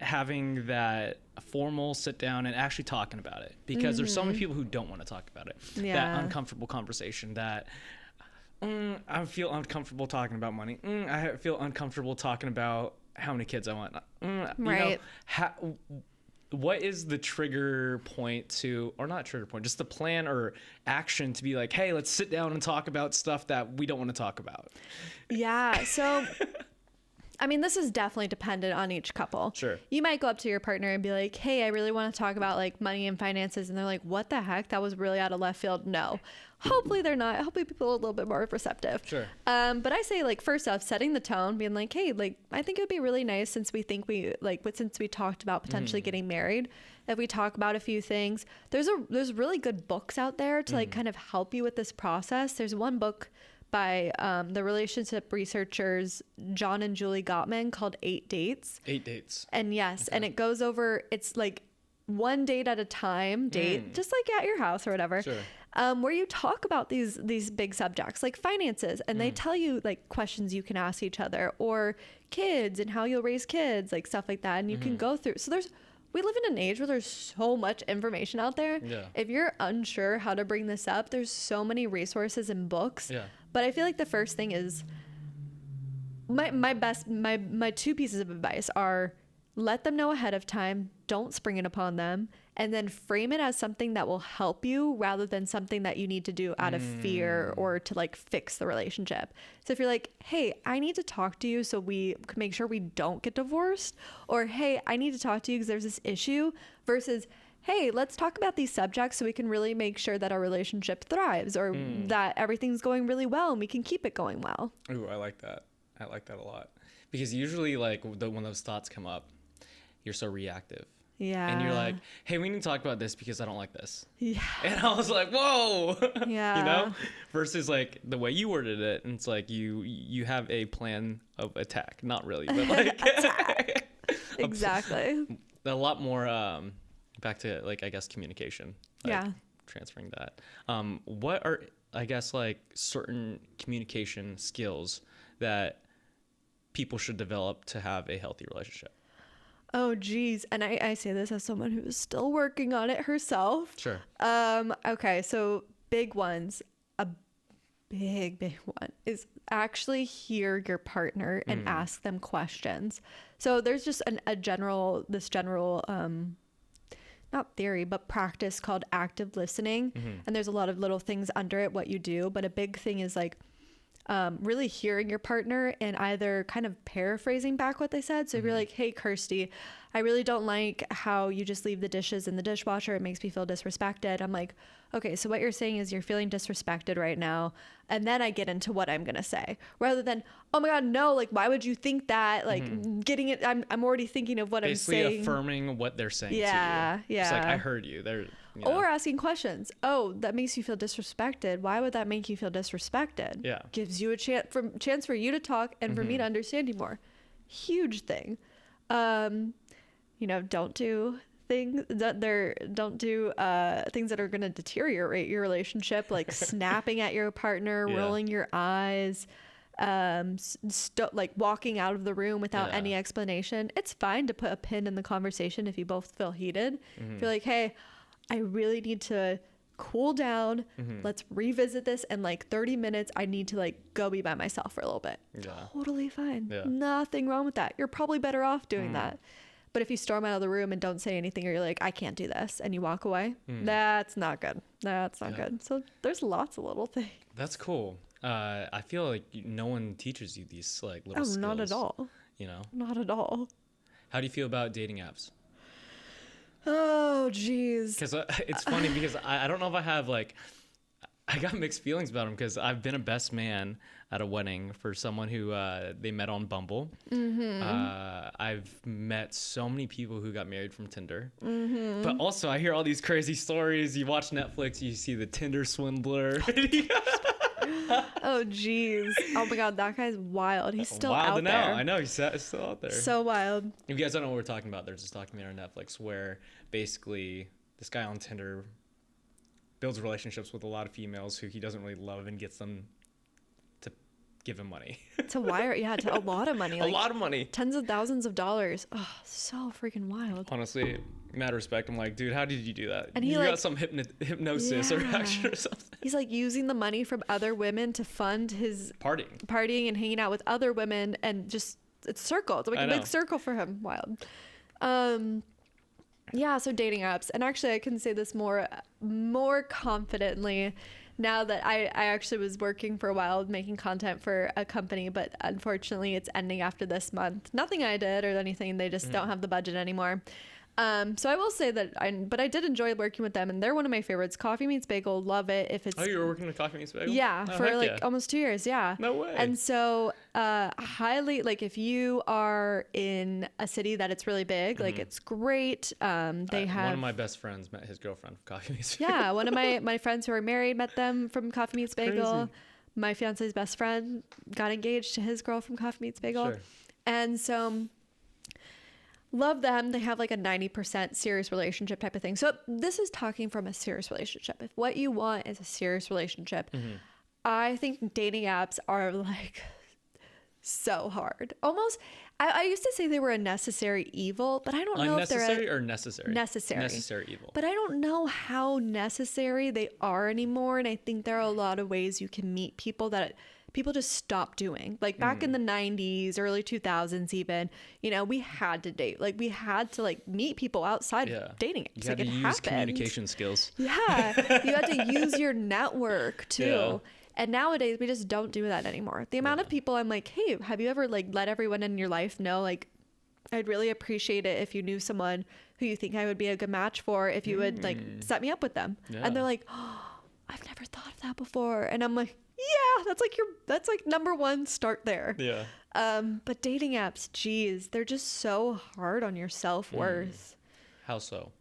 having that formal sit down and actually talking about it, because there's so many people who don't want to talk about it. Yeah. That uncomfortable conversation that I feel uncomfortable talking about money. I feel uncomfortable talking about how many kids I want. Right. What is the trigger point to, or not trigger point, just the plan or action to be like, hey, let's sit down and talk about stuff that we don't want to talk about? Yeah. So, I mean, this is definitely dependent on each couple. Sure. You might go up to your partner and be like, hey, I really want to talk about like money and finances. And they're like, what the heck? That was really out of left field. No. Hopefully they're not. Hopefully people are a little bit more receptive. Sure. But I say like, first off, setting the tone, being like, hey, like, I think it would be really nice since we talked about potentially getting married, if we talk about a few things. There's really good books out there to like kind of help you with this process. There's one book by the relationship researchers John and Julie Gottman called 8 Dates. 8 Dates. And yes, and it goes over, it's like one date at a time just like at your house or whatever. Sure. Where you talk about these big subjects like finances, and they tell you like questions you can ask each other, or kids and how you'll raise kids, like stuff like that. And you can go through. So we live in an age where there's so much information out there. Yeah. If you're unsure how to bring this up, there's so many resources and books. Yeah. But I feel like the first thing is my 2 pieces of advice are: let them know ahead of time, don't spring it upon them, and then frame it as something that will help you rather than something that you need to do out of fear or to like fix the relationship. So if you're like, hey, I need to talk to you so we can make sure we don't get divorced, or hey, I need to talk to you because there's this issue, versus hey, let's talk about these subjects so we can really make sure that our relationship thrives, or that everything's going really well and we can keep it going well. Ooh, I like that. I like that a lot. Because usually like when those thoughts come up, you're so reactive. Yeah. And you're like, hey, we need to talk about this because I don't like this. Yeah. And I was like, whoa. Yeah. Versus like the way you worded it, and it's like you have a plan of attack. Not really, but like Attack. Exactly. A lot more back to like, I guess, communication. Like, Yeah. transferring that. What are, I guess, like certain communication skills that people should develop to have a healthy relationship? Oh, geez. And I say this as someone who is still working on it herself. Sure. Okay. So big ones. big one is actually hear your partner and ask them questions. So there's just this general not theory, but practice called active listening. And there's a lot of little things under it, what you do. But a big thing is like really hearing your partner and either kind of paraphrasing back what they said. So if you're like, hey, Kirstie, I really don't like how you just leave the dishes in the dishwasher. It makes me feel disrespected. I'm like, okay, so what you're saying is you're feeling disrespected right now. And then I get into what I'm going to say rather than, oh my God, no, like, why would you think that? Like getting it. I'm already thinking of what Basically I'm saying. Affirming what they're saying to you. Yeah. It's like, I heard you. Or asking questions. Oh, that makes you feel disrespected. Why would that make you feel disrespected? Yeah. Gives you a chance for you to talk and for me to understand you more. Huge thing. Don't do things that things that are going to deteriorate your relationship, like snapping at your partner, rolling your eyes, like walking out of the room without any explanation. It's fine to put a pin in the conversation if you both feel heated. If you're like, hey, I really need to cool down. Let's revisit this in like 30 minutes. I need to like go be by myself for a little bit. Totally fine. Nothing wrong with that. You're probably better off doing that. But if you storm out of the room and don't say anything, or you're like, I can't do this, and you walk away, that's not good. That's not good. So there's lots of little things. That's cool. I feel like no one teaches you these like little skills. Not at all. Not at all. How do you feel about dating apps? Oh, geez. Because it's funny because I don't know if I have like, I got mixed feelings about them because I've been a best man at a wedding for someone who they met on Bumble. I've met so many people who got married from Tinder. But also I hear all these crazy stories. You watch Netflix, you see the Tinder swindler. Oh, geez. Oh, my God. That guy's wild. He's still out there. I know. He's still out there. So wild. If you guys don't know what we're talking about, there's this documentary on Netflix where basically this guy on Tinder builds relationships with a lot of females who he doesn't really love and gets them to give him money. To a lot of money. Like a lot of money. Tens of thousands of dollars. Oh, so freaking wild. Honestly, mad respect. I'm like, dude, how did you do that? And you got some hypnosis or action or something. He's like using the money from other women to fund his partying and hanging out with other women, and just it's circle. It's like a big circle for him. Wild. So dating apps. And actually I can say this more confidently now that I actually was working for a while making content for a company, but unfortunately it's ending after this month. Nothing I did or anything. They just don't have the budget anymore. So I will say that I did enjoy working with them, and they're one of my favorites. Coffee Meets Bagel, love it. If it's you were working with Coffee Meets Bagel? Yeah, for like almost 2 years. Yeah. No way. And so highly, like if you are in a city that it's really big, like it's great. They have one of my best friends met his girlfriend from Coffee Meets Bagel. Yeah, one of my friends who are married met them from Coffee Meets Bagel. Crazy. My fiance's best friend got engaged to his girl from Coffee Meets Bagel. Sure. And so love them. They have like a 90% serious relationship type of thing. So this is talking from a serious relationship. If what you want is a serious relationship, I think dating apps are like so hard. Almost, I used to say they were a necessary evil, but I don't know if they're necessary. Necessary evil. But I don't know how necessary they are anymore. And I think there are a lot of ways you can meet people that people just stopped doing. Like back in the 90s, early 2000s even, we had to date. Like we had to like meet people outside of dating apps. You had to use communication skills. Yeah. You had to use your network too. Yeah. And nowadays we just don't do that anymore. The amount of people I'm like, hey, have you ever like let everyone in your life know, like, I'd really appreciate it if you knew someone who you think I would be a good match for, if you would like set me up with them. Yeah. And they're like, oh, I've never thought of that before. And I'm like, yeah, that's like number one, start there. Yeah. But dating apps, geez, they're just so hard on your self-worth. How so?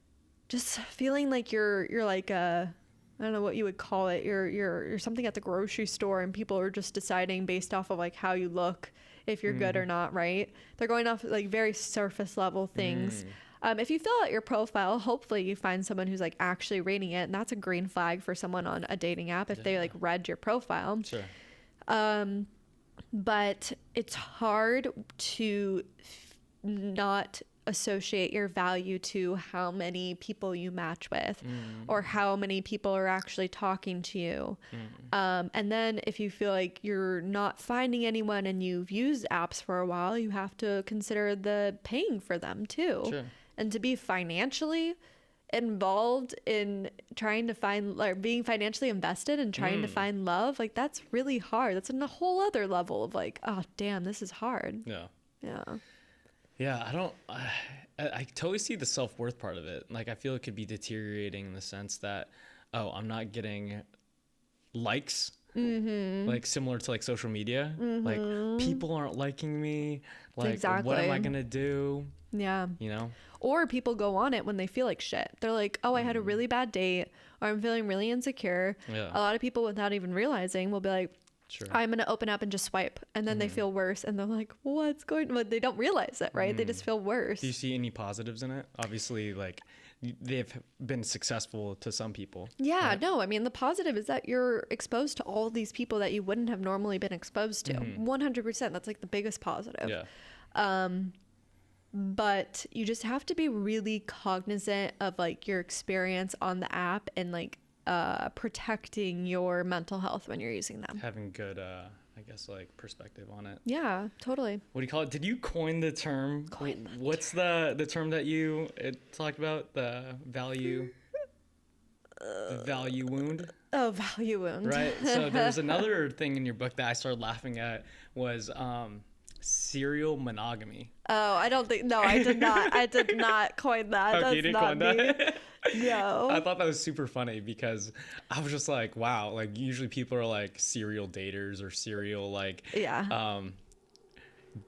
Just feeling like you're like I don't know what you would call it. You're something at the grocery store, and people are just deciding based off of like how you look, if you're good or not, right? They're going off like very surface level things. If you fill out your profile, hopefully you find someone who's like actually rating it, and that's a green flag for someone on a dating app if they like read your profile. Sure. But it's hard to not associate your value to how many people you match with or how many people are actually talking to you. And then if you feel like you're not finding anyone and you've used apps for a while, you have to consider the paying for them too. Sure. And to be financially involved in trying to find, like, being financially invested and trying to find love, like, that's really hard. That's a whole other level of like, oh damn, this is hard. Yeah, I totally see the self-worth part of it. Like, I feel it could be deteriorating in the sense that, oh, I'm not getting likes, like similar to like social media. Like, people aren't liking me. Like, Exactly. what am I gonna do? Yeah. You know? Or people go on it when they feel like shit. They're like, oh, I had a really bad date, or I'm feeling really insecure. Yeah. A lot of people, without even realizing, will be like, Sure. I'm going to open up and just swipe. And then they feel worse. And they're like, what's going on? But they don't realize it, right? They just feel worse. Do you see any positives in it? Obviously, like, they've been successful to some people. Yeah, right? no, I mean, the positive is that you're exposed to all these people that you wouldn't have normally been exposed to. 100%. That's like the biggest positive. Yeah. But you just have to be really cognizant of like your experience on the app and like protecting your mental health when you're using them. Having good, I guess, like, perspective on it. Yeah, totally. What do you call it? Did you coin the term? What's the term that you talked about? The value wound? Oh, value wound. Right. So there's another thing in your book that I started laughing at was serial monogamy. Oh, I don't think. No, I did not. I did not coin that. Oh, That's you didn't not coin me. that? No. I thought that was super funny because I was just like, wow, like, usually people are like serial daters or serial like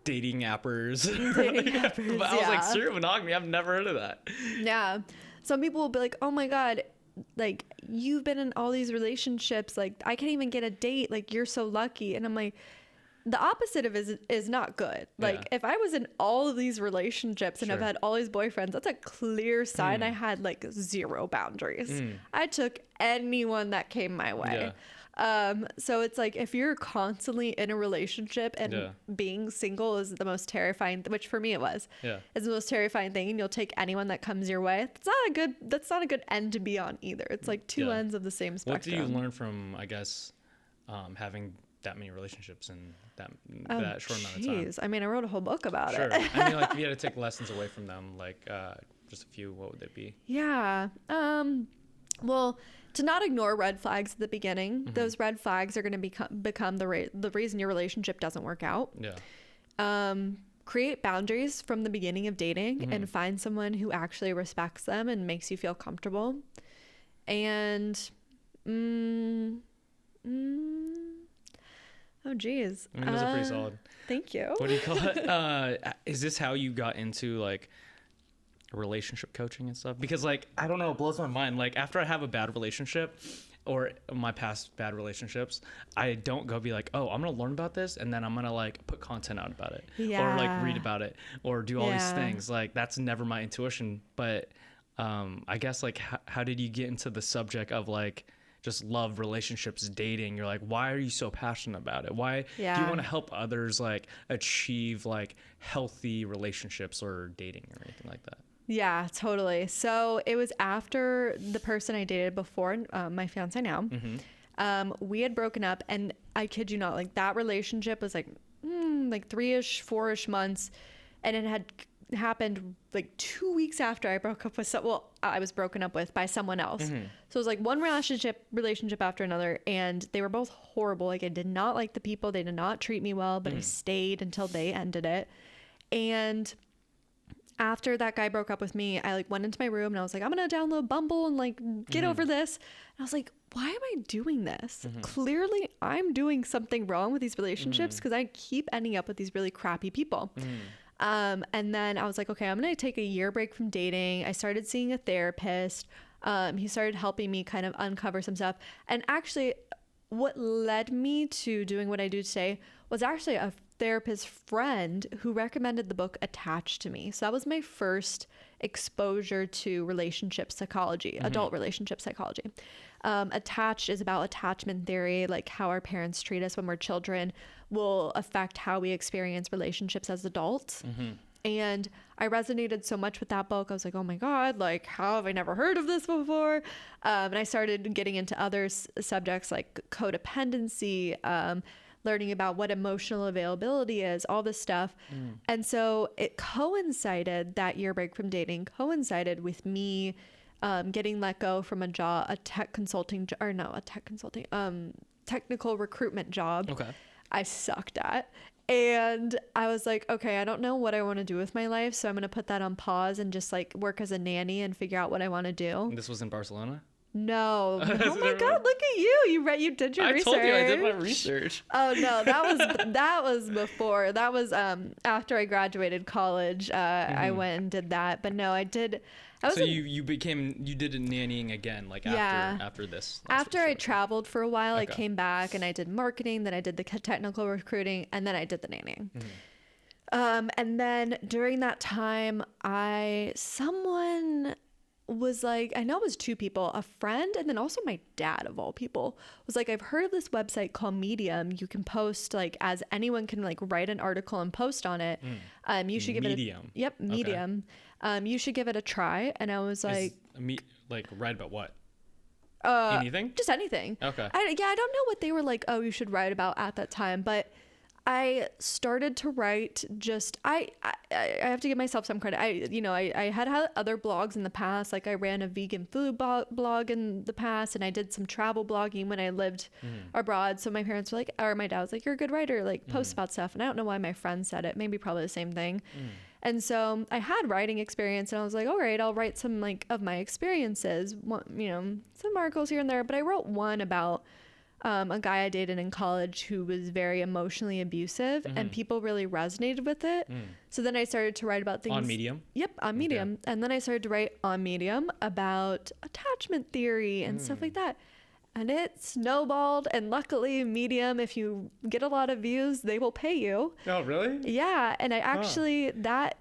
dating appers. Dating appers, But I was like, serial monogamy, I've never heard of that. Yeah. Some people will be like, oh my God, like, you've been in all these relationships. Like, I can't even get a date. Like, you're so lucky. And I'm like, the opposite of is not good. Like, if I was in all of these relationships and I've had all these boyfriends, that's a clear sign I had like zero boundaries. I took anyone that came my way. So it's like, if you're constantly in a relationship and being single is the most terrifying, which for me it was, is the most terrifying thing, and you'll take anyone that comes your way. That's not a good end to be on either. It's like two ends of the same spectrum. What do you learn from, I guess, having that many relationships in that short amount of time? I mean, I wrote a whole book about it. I mean, like, if you had to take lessons away from them, like, just a few, what would they be? Yeah. Well, to not ignore red flags at the beginning. Those red flags are going to become the reason your relationship doesn't work out. Yeah. Create boundaries from the beginning of dating and find someone who actually respects them and makes you feel comfortable. And oh geez. I mean, those are pretty solid. Thank you. What do you call it? Is this how you got into like relationship coaching and stuff? Because, like, I don't know, it blows my mind. Like, after I have a bad relationship or my past bad relationships, I don't go be like, oh, I'm gonna learn about this and then I'm gonna like put content out about it or like read about it or do all these things. Like, that's never my intuition. But I guess, like, how did you get into the subject of like just love, relationships, dating? You're like, why are you so passionate about it? Why do you want to help others like achieve like healthy relationships or dating or anything like that? Yeah, totally. So it was after the person I dated before, my fiance now, we had broken up, and I kid you not, like, that relationship was like 3-ish, 4-ish months, and it had happened like 2 weeks after I broke up with I was broken up with by someone else. So it was like one relationship after another, and they were both horrible. Like, I did not like the people. They did not treat me well, but I stayed until they ended it. And after that guy broke up with me, I like went into my room and I was like, I'm gonna download Bumble and like get over this. And I was like, why am I doing this? Clearly I'm doing something wrong with these relationships because I keep ending up with these really crappy people. And then I was like, okay, I'm gonna take a year break from dating. I started seeing a therapist. He started helping me kind of uncover some stuff. And actually, what led me to doing what I do today was actually a therapist friend who recommended the book Attached to me. So that was my first exposure to relationship psychology, adult relationship psychology. Attached is about attachment theory, like how our parents treat us when we're children will affect how we experience relationships as adults. And I resonated so much with that book. I was like, oh my God, like, how have I never heard of this before? And I started getting into other subjects like codependency, learning about what emotional availability is, all this stuff. And so it coincided, that year break from dating coincided with me getting let go from a job, technical recruitment job. Okay. I sucked at. And I was like, okay, I don't know what I want to do with my life, so I'm going to put that on pause and just like work as a nanny and figure out what I want to do. And this was in Barcelona? No. Oh my God, look at you. You did your research. I told you I did my research. Oh no, that was before. That was after I graduated college. I went and did that. But no, I did. You did nannying again, like after this. After I traveled for a while, I came back and I did marketing, then I did the technical recruiting, and then I did the nannying. And then during that time, someone was like, I know it was two people, a friend and then also my dad of all people was like, I've heard of this website called Medium. You can post like, as anyone can like write an article and post on it. You should give Medium. Medium. Okay. You should give it a try. And I was like, write about what? Anything? Just anything. Okay. I don't know what they were like, oh, you should write about at that time, but I started to write I have to give myself some credit. I had other blogs in the past. Like I ran a vegan food blog in the past, and I did some travel blogging when I lived abroad. So my parents were like, or my dad was like, you're a good writer, like post about stuff. And I don't know why my friend said it, maybe probably the same thing. And so I had writing experience, and I was like, all right, I'll write some like of my experiences, some articles here and there. But I wrote one about a guy I dated in college who was very emotionally abusive, and people really resonated with it. So then I started to write about things on Medium. Yep, on Medium. Okay. And then I started to write on Medium about attachment theory and stuff like that. And it snowballed, and luckily Medium, if you get a lot of views, they will pay you. Oh, really? Yeah. And I actually, that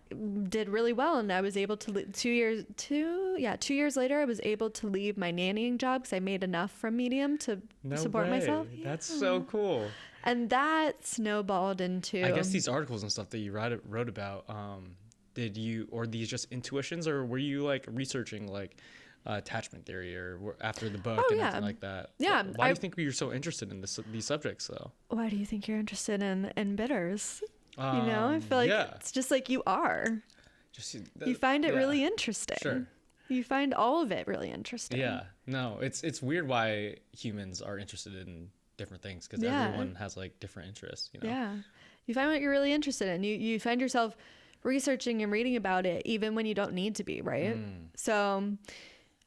did really well. And I was able to, 2 years later, I was able to leave my nannying job because I made enough from Medium to support myself. Yeah. That's so cool. And that snowballed into, I guess these articles and stuff that you wrote about, or these just intuitions, or were you like researching like attachment theory or after the book and everything like that? Yeah. So why do you think you're so interested in these subjects though? Why do you think you're interested in bitters? I feel like it's just like you are. You find it really interesting. Sure. You find all of it really interesting. Yeah. No, it's weird why humans are interested in different things, because everyone has like different interests. Yeah. You find what you're really interested in. You find yourself researching and reading about it even when you don't need to be, right? So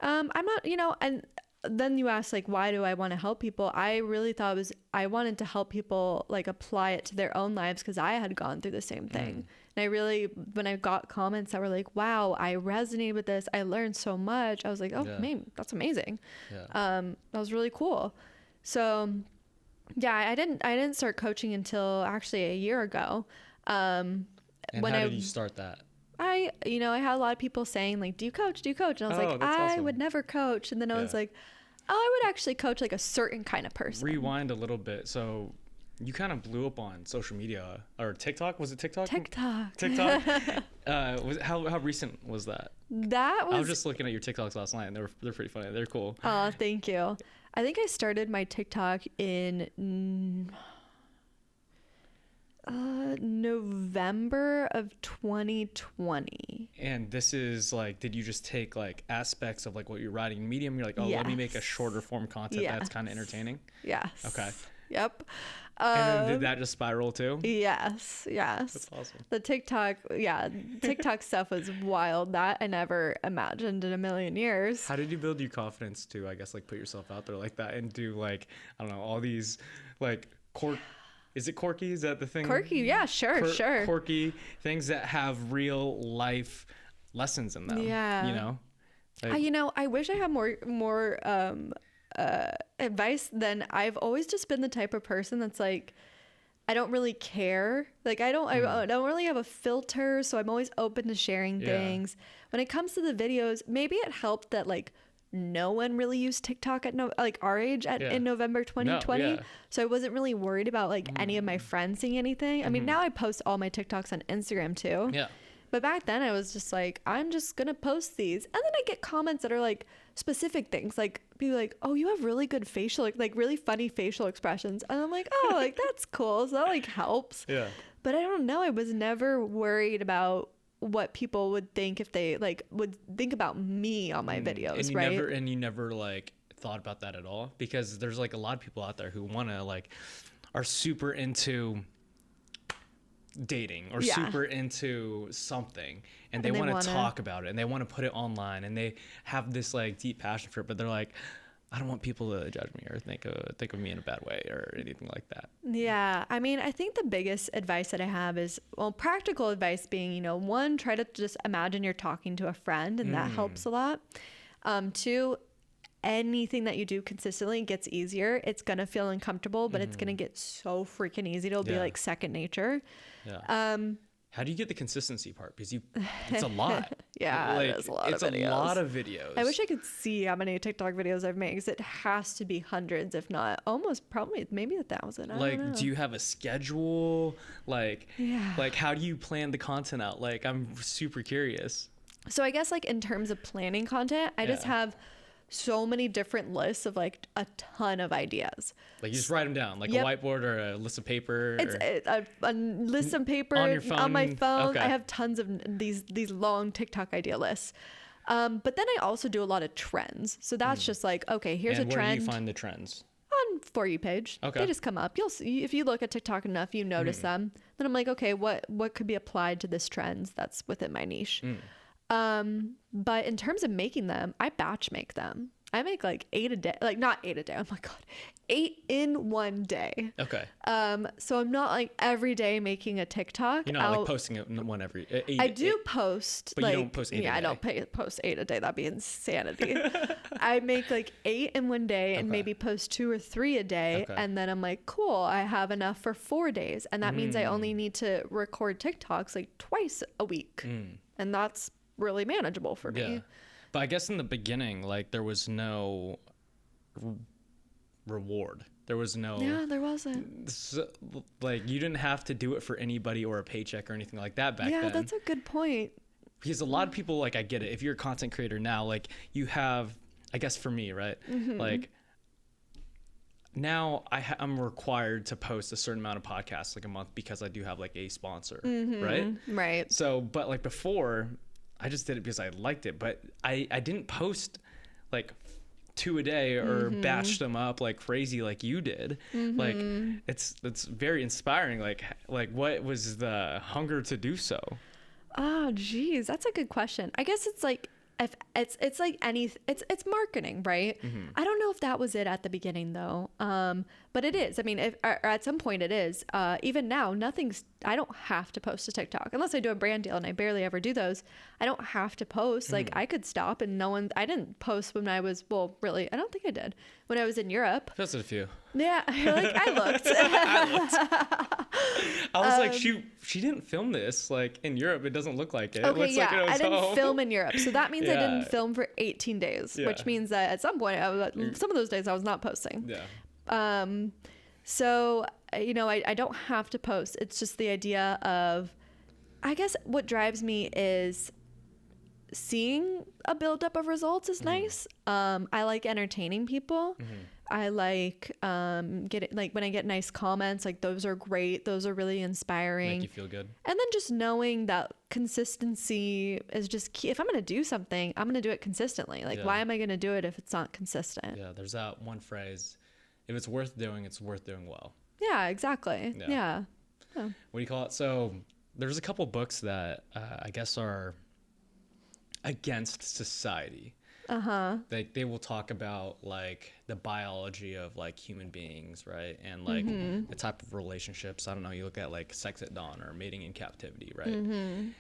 I'm not, and then you ask like, why do I want to help people? I really thought I wanted to help people like apply it to their own lives, because I had gone through the same thing. And I really, when I got comments that were like, wow, I resonated with this, I learned so much, I was like, oh man, that's amazing. That was really cool. So yeah, I didn't start coaching until actually a year ago. And how did you start that? I had a lot of people saying like, do you coach? And I was like, I would never coach. And then I was like, oh, I would actually coach like a certain kind of person. Rewind a little bit. So you kind of blew up on social media or TikTok. Was it TikTok? TikTok. How recent was that? I was just looking at your TikToks last night, and they're pretty funny. They're cool. Oh, thank you. I think I started my TikTok in November of 2020. And this is like, did you just take like aspects of like what you're writing in Medium? You're like, let me make a shorter form content that's kind of entertaining. Yes. Okay. Yep. And then did that just spiral too? Yes. That's awesome. The TikTok stuff was wild. That I never imagined in a million years. How did you build your confidence to, I guess, like put yourself out there like that and do like, I don't know, all these like is it quirky? Is that the thing? Quirky, yeah, sure. Quirky things that have real life lessons in them. Yeah. I wish I had more advice. Than I've always just been the type of person that's like, I don't really care. Like I don't really have a filter, so I'm always open to sharing things. When it comes to the videos, maybe it helped that like no one really used TikTok at our age in November 2020. So I wasn't really worried about like any of my friends seeing anything. I mean, now I post all my TikToks on Instagram too. Yeah. But back then I was just like, I'm just gonna post these, and then I get comments that are like specific things, like be like, oh, you have really good facial, like really funny facial expressions, and I'm like, oh, like that's cool, so that like helps. Yeah. But I don't know, I was never worried about what people would think if they like would think about me on my videos, and you never like thought about that at all, because there's like a lot of people out there who want to like are super into dating or super into something, and they want to talk about it, and they want to put it online, and they have this like deep passion for it, but they're like, I don't want people to judge me or think of me in a bad way or anything like that. Yeah. I mean, I think the biggest advice that I have is, well, practical advice being, you know, one, try to just imagine you're talking to a friend, and that helps a lot. Two, anything that you do consistently gets easier. It's going to feel uncomfortable, but it's going to get so freaking easy. It'll be like second nature. Yeah. How do you get the consistency part? Because it's a lot. Yeah, like, it is a lot of videos. It's a lot of videos. I wish I could see how many TikTok videos I've made, because it has to be hundreds, if not almost probably maybe 1,000. Like, do you have a schedule? Like, like how do you plan the content out? Like, I'm super curious. So I guess like in terms of planning content, I just have so many different lists of like a ton of ideas. Like you just write them down, like a whiteboard or a list of paper. It's a list of paper on your phone. On my phone. Okay. I have tons of these long TikTok idea lists. But then I also do a lot of trends. So that's just like, okay, here's a trend. Where do you find the trends? On For You page. Okay. They just come up. You'll see, if you look at TikTok enough, you notice them. Then I'm like, okay, what could be applied to this trend that's within my niche? But in terms of making them, I batch make them. I make like 8 a day, like not 8 a day. Oh my God, 8 in one day. Okay. So I'm not like every day making a TikTok. You're not like posting it one every. I do post, but like, you don't post 8 a day. Yeah, I don't post 8 a day. That'd be insanity. I make like 8 in one day and maybe post 2 or 3 a day, and then I'm like, cool, I have enough for 4 days, and that means I only need to record TikToks like twice a week, and that's really manageable for me. Yeah. But I guess in the beginning, like there was no reward. There was no. Yeah, there wasn't. Like you didn't have to do it for anybody or a paycheck or anything like that back then. Yeah, that's a good point. Because a lot of people, like, I get it. If you're a content creator now, like you have, I guess for me, right? Like now I'm required to post a certain amount of podcasts like a month because I do have like a sponsor, right? Right. So, but like before, I just did it because I liked it, but I didn't post like 2 a day or batch them up like crazy like you did. Like it's very inspiring. Like what was the hunger to do so? Oh, geez, that's a good question. I guess it's like if it's like it's marketing, right? I don't know if that was it at the beginning though. But it is. I mean, if or at some point it is. Even now, I don't have to post a TikTok unless I do a brand deal, and I barely ever do those. I don't have to post. Like I could stop and I didn't post when I was, well, really, I don't think I did when I was in Europe. Posted a few. Yeah, like I looked. I was like, she didn't film this like in Europe. It doesn't look like it. Okay, it looks yeah, like it was I didn't home. film in Europe, so that means I didn't film for 18 days, which means that at some point, some of those days I was not posting. Yeah. So you know, I don't have to post. It's just the idea of, I guess what drives me is seeing a buildup of results is nice. I like entertaining people. I like getting, like when I get nice comments, like those are great. Those are really inspiring. Make you feel good. And then just knowing that consistency is just key. If I'm going to do something, I'm going to do it consistently. Like, why am I going to do it if it's not consistent? Yeah, there's that one phrase, if it's worth doing, it's worth doing well. Yeah, exactly. Yeah. What do you call it? So there's a couple books that I guess are against society. They will talk about like the biology of like human beings, right? And like the type of relationships. I don't know, you look at like Sex at Dawn or Mating in Captivity, right?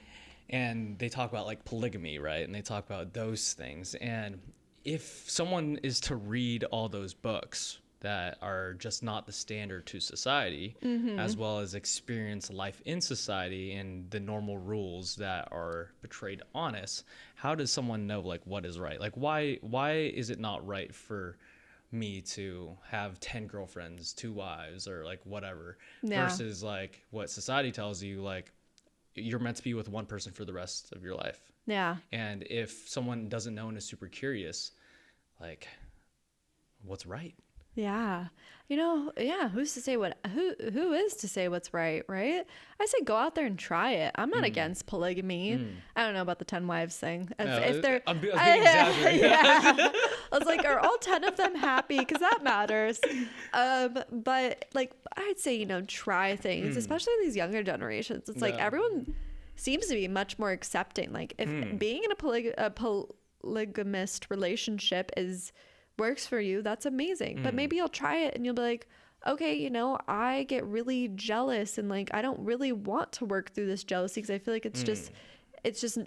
And they talk about like polygamy, right? And they talk about those things. And if someone is to read all those books that are just not the standard to society, as well as experience life in society and the normal rules that are portrayed on us, how does someone know like what is right? Like why is it not right for me to have 10 girlfriends, 2 wives, or like whatever, versus like what society tells you, like you're meant to be with one person for the rest of your life. Yeah. And if someone doesn't know and is super curious, like, what's right? Yeah. Who's to say who is to say what's right? I say go out there and try it. I'm not against polygamy. I don't know about the 10 wives thing. If they're, I'm being exaggerating. Yeah. I was like, are all 10 of them happy? Because that matters. But like, I'd say, try things, especially these younger generations. It's like everyone seems to be much more accepting. Like if being in a polygamist relationship works for you, that's amazing. But maybe you'll try it and you'll be like, okay, I get really jealous and like I don't really want to work through this jealousy because I feel like it's just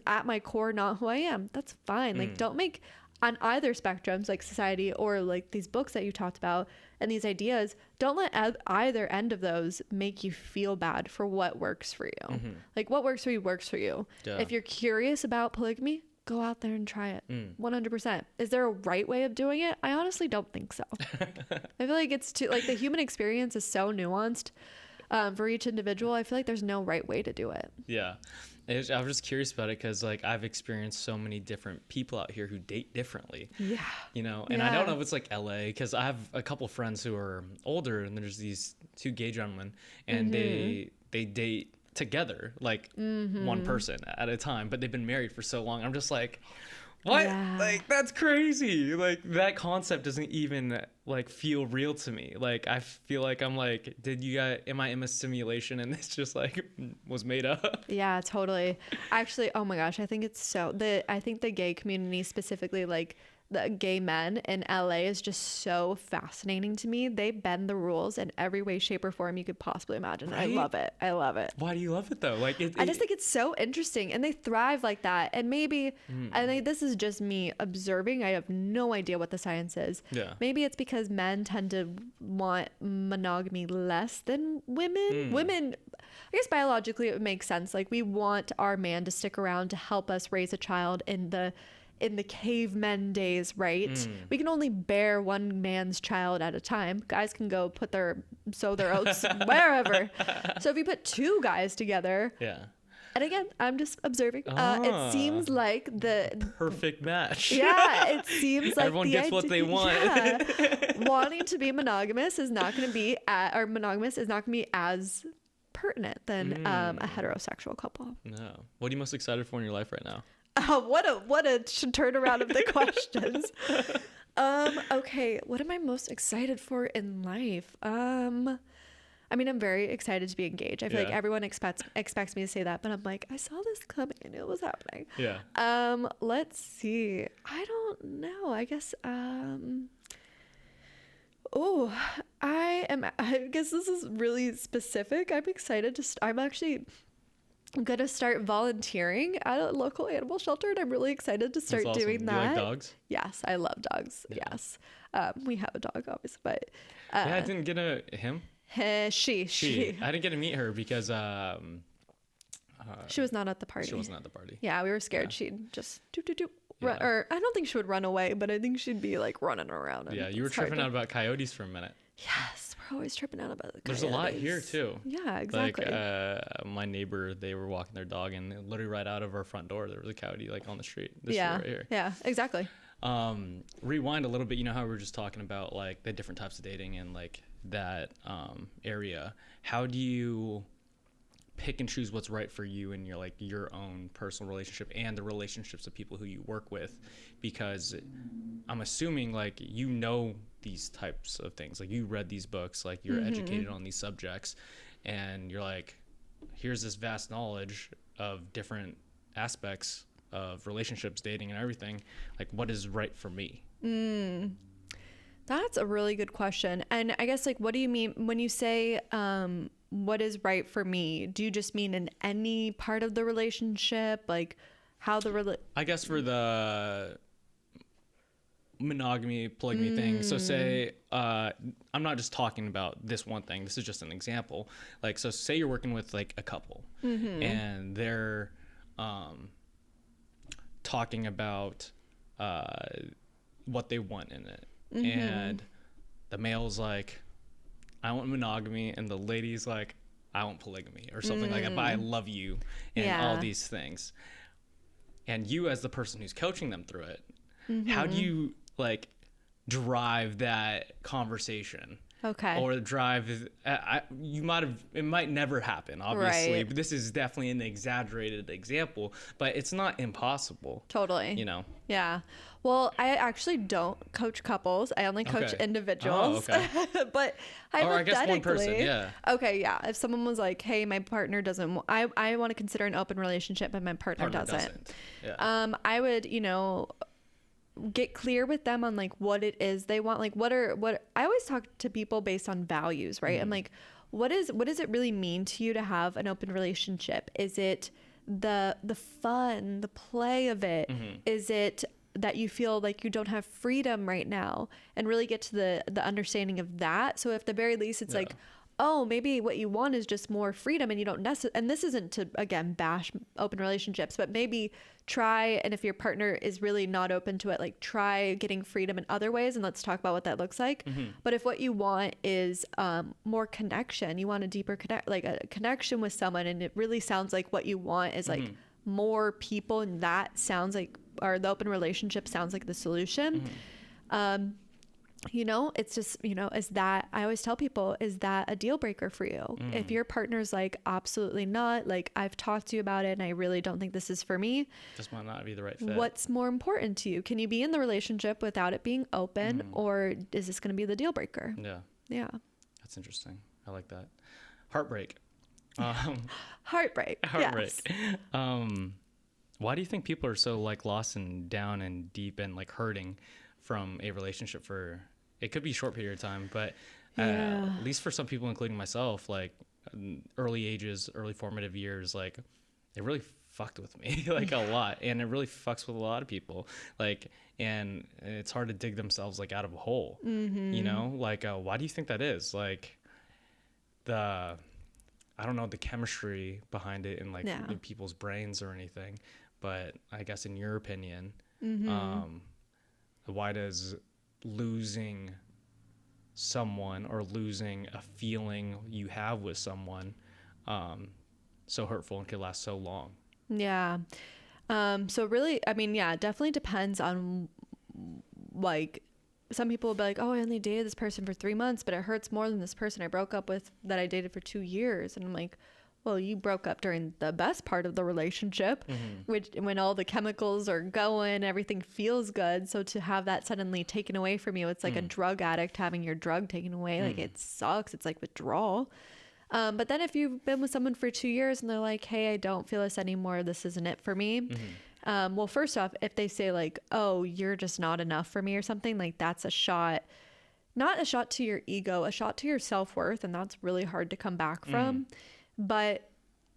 at my core not who I am. That's fine. Like don't make, on either spectrums, like society or like these books that you talked about and these ideas, don't let either end of those make you feel bad for what works for you. Like what works for you works for you. If you're curious about polygamy, go out there and try it. 100%. Is there a right way of doing it? I honestly don't think so. I feel like it's too, like the human experience is so nuanced for each individual. I feel like there's no right way to do it. Yeah. I was just curious about it because like I've experienced so many different people out here who date differently. Yeah. And I don't know if it's like LA because I have a couple friends who are older and there's these two gay gentlemen and they date together, like one person at a time, but they've been married for so long. I'm just like, what? Yeah. Like that's crazy. Like that concept doesn't even like feel real to me. Like I feel like I'm like, am I in a simulation and this just like was made up? Yeah, totally. Actually, oh my gosh, I think I think the gay community specifically, like the gay men in LA, is just so fascinating to me. They bend the rules in every way, shape, or form you could possibly imagine. Right? I love it. Why do you love it though? Like I just think it's so interesting, and they thrive like that. And maybe I think this is just me observing. I have no idea what the science is. Yeah. Maybe it's because men tend to want monogamy less than women. Women, I guess biologically it makes sense. Like we want our man to stick around to help us raise a child in the cavemen days, right? We can only bear one man's child at a time. Guys can go sow their oats wherever. So if you put two guys together, and again, I'm just observing. It seems like the perfect match. Yeah, it seems like everyone gets what they want. Yeah, wanting to be monogamous is not going to be as pertinent than a heterosexual couple. No. What are you most excited for in your life right now? What a turnaround of the questions. Okay, what am I most excited for in life? I mean, I'm very excited to be engaged. I feel like everyone expects me to say that, but I'm like, I saw this coming. I knew it was happening. Yeah. Let's see. I don't know. I guess I guess this is really specific. I'm excited I'm going to start volunteering at a local animal shelter, and I'm really excited to start doing that. Do you like dogs? Yes, I love dogs. Yeah. Yes. We have a dog, obviously, but... I didn't get him? She. I didn't get to meet her because... she was not at the party. She wasn't at the party. Yeah, we were scared she'd just run, or I don't think she would run away, but I think she'd be like running around. Yeah, you were tripping out about coyotes for a minute. Yes, we're always tripping out about the coyotes. There's a lot here too. Yeah, exactly. Like my neighbor, they were walking their dog, and literally right out of our front door, there was a coyote like on the street. This street right here. Yeah, exactly. Rewind a little bit. You know how we were just talking about like the different types of dating and like that area. How do you pick and choose what's right for you in your own personal relationship and the relationships of people who you work with? Because I'm assuming like these types of things, like you read these books, like you're educated on these subjects, and you're like, here's this vast knowledge of different aspects of relationships, dating, and everything. Like, what is right for me? That's a really good question. And I guess, like, what do you mean when you say what is right for me? Do you just mean in any part of the relationship, like how I guess for the monogamy, polygamy thing. So say I'm not just talking about this one thing. This is just an example. Like, so say you're working with like a couple and they're talking about what they want in it. And the male's like, I want monogamy, and the lady's like, I want polygamy or something like that, but I love you and all these things. And you, as the person who's coaching them through it, how do you like drive that conversation? Okay. Or drive, it might never happen, obviously, Right. but this is definitely an exaggerated example, but it's not impossible. Totally. You know? Yeah. Well, I actually don't coach couples. I only coach individuals. Oh, okay. But Or I hypothetically, guess one person, yeah. Okay, yeah. If someone was like, "Hey, my partner doesn't," I want to consider an open relationship, but my partner doesn't. Yeah. I would, get clear with them on like what it is they want. Like what I always talk to people based on values, right? I'm like, what does it really mean to you to have an open relationship? Is it the fun, the play of it? Is it that you feel like you don't have freedom right now, and really get to the understanding of that? So at the very least, it's like, oh, maybe what you want is just more freedom, and you don't necessarily, and this isn't to, again, bash open relationships, but maybe try, and if your partner is really not open to it, like try getting freedom in other ways, and let's talk about what that looks like. But if what you want is more connection, you want a deeper connection with someone, and it really sounds like what you want is like more people, and that sounds like, or the open relationship sounds like the solution. It's just, is that, I always tell people, is that a deal breaker for you? If your partner's like, absolutely not, like I've talked to you about it and I really don't think this is for me. This might not be the right fit. What's more important to you? Can you be in the relationship without it being open, or is this going to be the deal breaker? Yeah. Yeah. That's interesting. I like that. Heartbreak. Heartbreak. Yes. Why do you think people are so like lost and down and deep and like hurting from a relationship for, it could be a short period of time, but at least for some people, including myself, like early ages, early formative years, like it really fucked with me like a lot, and it really fucks with a lot of people, like, and it's hard to dig themselves like out of a hole. Like why do you think that is? Like I don't know the chemistry behind it in like in people's brains or anything, but I guess in your opinion, why does losing someone or losing a feeling you have with someone so hurtful and could last so long? Yeah. So really, I mean, yeah, it definitely depends on, like, some people will be like, oh, I only dated this person for 3 months, but it hurts more than this person I broke up with that I dated for 2 years. And I'm like, well, you broke up during the best part of the relationship, which when all the chemicals are going, everything feels good. So to have that suddenly taken away from you, it's like a drug addict having your drug taken away. Like it sucks. It's like withdrawal. But then if you've been with someone for 2 years and they're like, hey, I don't feel this anymore, this isn't it for me. Well, first off, if they say like, oh, you're just not enough for me or something, like that's a shot, not a shot to your ego, a shot to your self-worth. And that's really hard to come back from. But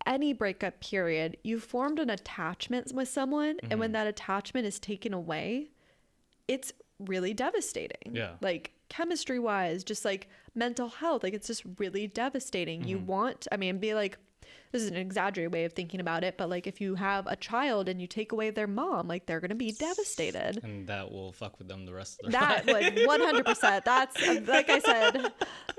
any breakup period, you formed an attachment with someone. And when that attachment is taken away, it's really devastating. Yeah. Like chemistry wise, just like mental health, like it's just really devastating. You want, I mean, be like, this is an exaggerated way of thinking about it, but like if you have a child and you take away their mom, like they're going to be devastated. And that will fuck with them the rest of their life. That would 100%. That's, like I said,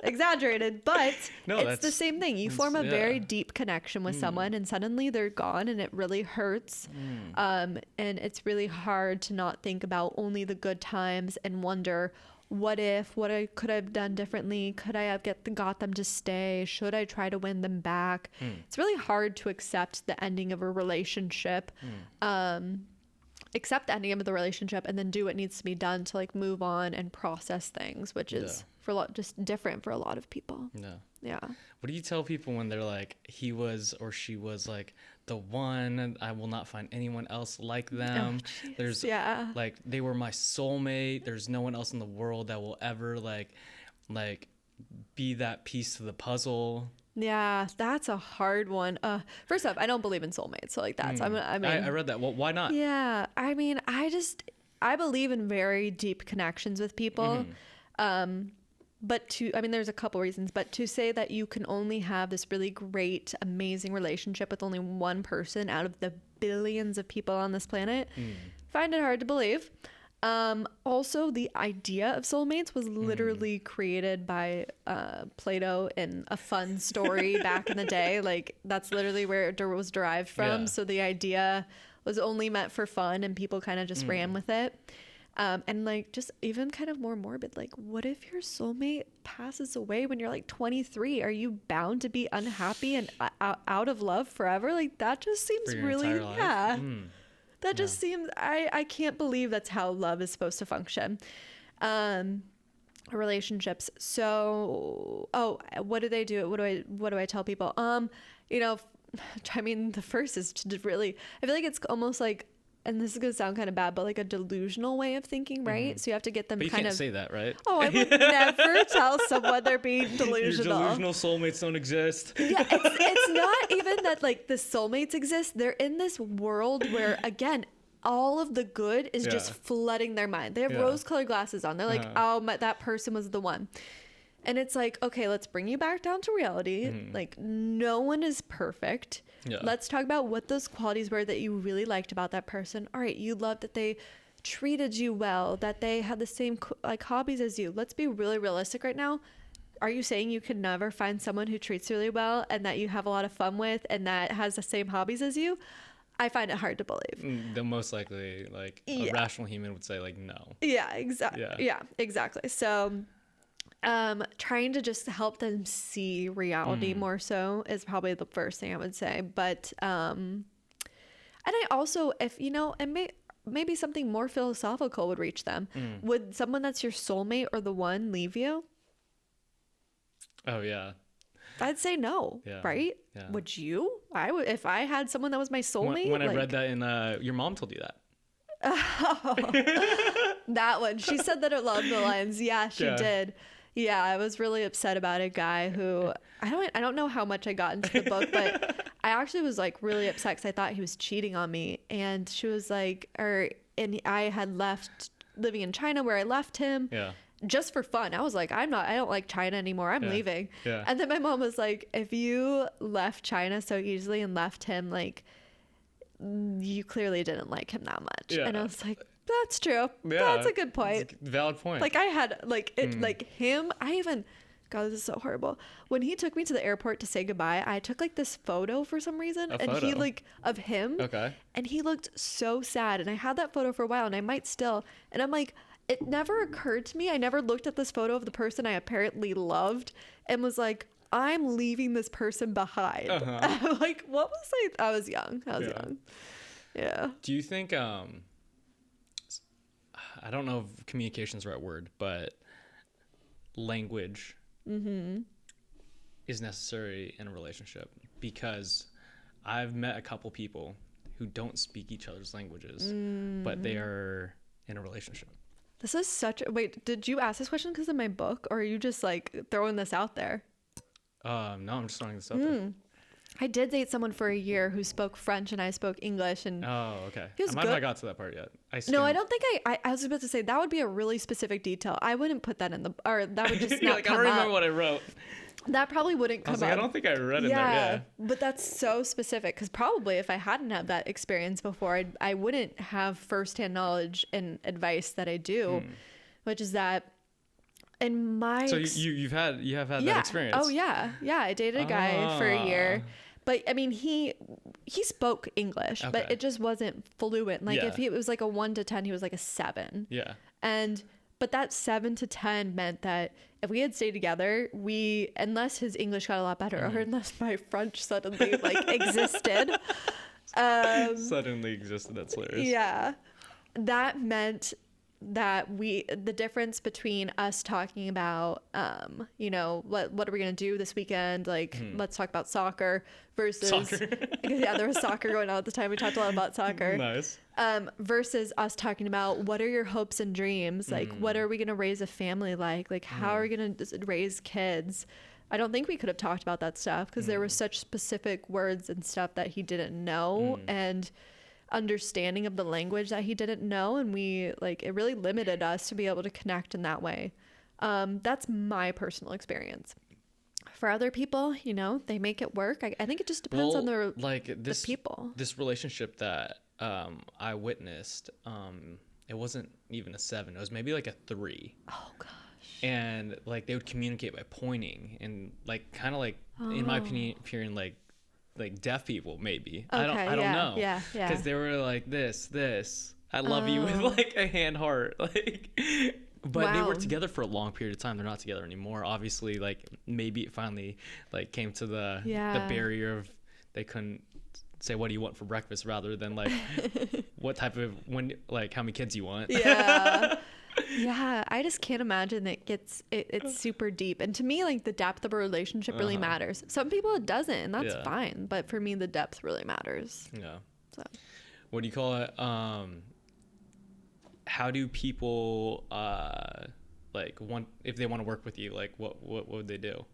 exaggerated, but it's the same thing. You form a very deep connection with someone and suddenly they're gone and it really hurts. And it's really hard to not think about only the good times and wonder, what I could have done differently? Could I have got them to stay? Should I try to win them back? It's really hard to accept the ending of a relationship, accept the ending of the relationship and then do what needs to be done to like move on and process things, which is just different for a lot of people. Yeah. What do you tell people when they're like, he was or she was like the one, I will not find anyone else like them. There's like, they were my soulmate. There's no one else in the world that will ever like be that piece to the puzzle. Yeah, that's a hard one. First off, I don't believe in soulmates. So like that's, I read that. Well, why not? Yeah. I mean, I believe in very deep connections with people. But there's a couple reasons, but to say that you can only have this really great, amazing relationship with only one person out of the billions of people on this planet, find it hard to believe. Also, the idea of soulmates was literally created by Plato in a fun story back in the day. Like, that's literally where it was derived from. Yeah. So the idea was only meant for fun, and people kind of just ran with it. And like, just even kind of more morbid, like, what if your soulmate passes away when you're like 23? Are you bound to be unhappy and out of love forever? Like, that just seems For your really, entire life? yeah. That just seems, I can't believe that's how love is supposed to function. Relationships. So, what do they do? What do I tell people? You know, I mean, the first is to really, I feel like it's almost like, and this is going to sound kind of bad, but like a delusional way of thinking, right? So you have to get them But you kind can't of say that, right? Oh, I would never tell someone they're being delusional. Your delusional soulmates don't exist. Yeah, it's not even that like the soulmates exist. They're in this world where, again, all of the good is just flooding their mind. They have rose-colored glasses on. They're like, oh, that person was the one. And it's like, okay, let's bring you back down to reality. Like, no one is perfect. Yeah. Let's talk about what those qualities were that you really liked about that person. All right, you loved that they treated you well, that they had the same like hobbies as you. Let's be really realistic right now. Are you saying you could never find someone who treats you really well and that you have a lot of fun with and that has the same hobbies as you? I find it hard to believe. The most likely, like, a rational human would say, like, no. Yeah, exactly. Yeah, exactly. So trying to just help them see reality more so is probably the first thing I would say. But and I also, if you know, and maybe something more philosophical would reach them. Would someone that's your soulmate or the one leave you? Oh yeah, I'd say no. Right? Yeah. Would you? I would, if I had someone that was my soulmate. When I read that in your mom told you that. Oh, that one. She said that along the lines. Yeah, she did. Yeah, I was really upset about a guy who I don't know how much I got into the book, but I actually was like really upset because I thought he was cheating on me. And she was like, and I had left living in China where I left him. Yeah. Just for fun. I was like, I don't like China anymore. I'm leaving. Yeah. And then my mom was like, if you left China so easily and left him, like, you clearly didn't like him that much. Yeah. And I was like, that's true. Yeah. That's a good point. It's a valid point. Like I had like it, like him. God, this is so horrible. When he took me to the airport to say goodbye, I took like this photo for some reason, he like of him. Okay. And he looked so sad, and I had that photo for a while, and I might still. And I'm like, it never occurred to me. I never looked at this photo of the person I apparently loved and was like, I'm leaving this person behind. Like, what was I was young. I was young. Yeah. Do you think, I don't know if communication is the right word, but language is necessary in a relationship? Because I've met a couple people who don't speak each other's languages, but they are in a relationship. This is wait, did you ask this question because of my book, or are you just like throwing this out there? No, I'm just throwing this out there. I did date someone for a year who spoke French and I spoke English, and okay. He was I might good. not got to that part yet. No, I don't think I was about to say that would be a really specific detail. I wouldn't put that in the, or that would just not like, come I don't remember up. what I wrote. That probably wouldn't come I was like, up. I don't think I read in there. Yeah, but that's so specific because probably if I hadn't had that experience before, I wouldn't have firsthand knowledge and advice that I do, which is that in my so you have had that experience. Oh yeah, I dated a guy for a year, but I mean he spoke English, but it just wasn't fluent. Like if it was like a 1 to 10, he was like a 7. Yeah, but that 7 to 10 meant that if we had stayed together, unless his English got a lot better, or unless my French suddenly like existed. Suddenly existed. That's hilarious. Yeah, that meant that the difference between us talking about you know, what are we gonna do this weekend, like let's talk about soccer, versus yeah, there was soccer going on at the time. We talked a lot about soccer. Nice. Versus us talking about what are your hopes and dreams, like what are we gonna raise a family like how are we gonna raise kids. I don't think we could have talked about that stuff because there were such specific words and stuff that he didn't know, and understanding of the language that he didn't know, and it really limited us to be able to connect in that way. That's my personal experience. For other people, you know, they make it work. I think it just depends on the people. This relationship that I witnessed, it wasn't even a 7. It was maybe like a 3. Oh gosh. And like they would communicate by pointing and like kind of like in my opinion like deaf people maybe. Okay, I don't know. Yeah. Because they were like this. I love you with like a hand heart. Like but they were together for a long period of time. They're not together anymore. Obviously, like maybe it finally like came to the barrier of they couldn't say what do you want for breakfast rather than like what type of like how many kids you want. Yeah, I just can't imagine it's super deep. And to me, like the depth of a relationship really matters. Some people it doesn't, and that's fine. But for me, the depth really matters. Yeah. So, what do you call it? How do people like if they want to work with you, like what would they do?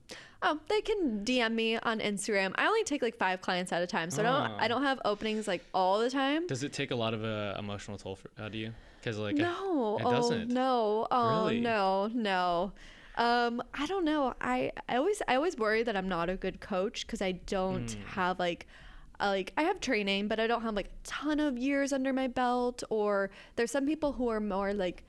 Oh, they can DM me on Instagram. I only take like 5 clients at a time, so I don't have openings like all the time. Does it take a lot of emotional toll out of you? Because like no, it doesn't. No, really? no. I don't know. I always worry that I'm not a good coach because I don't have I have training, but I don't have like a ton of years under my belt. Or there's some people who are more like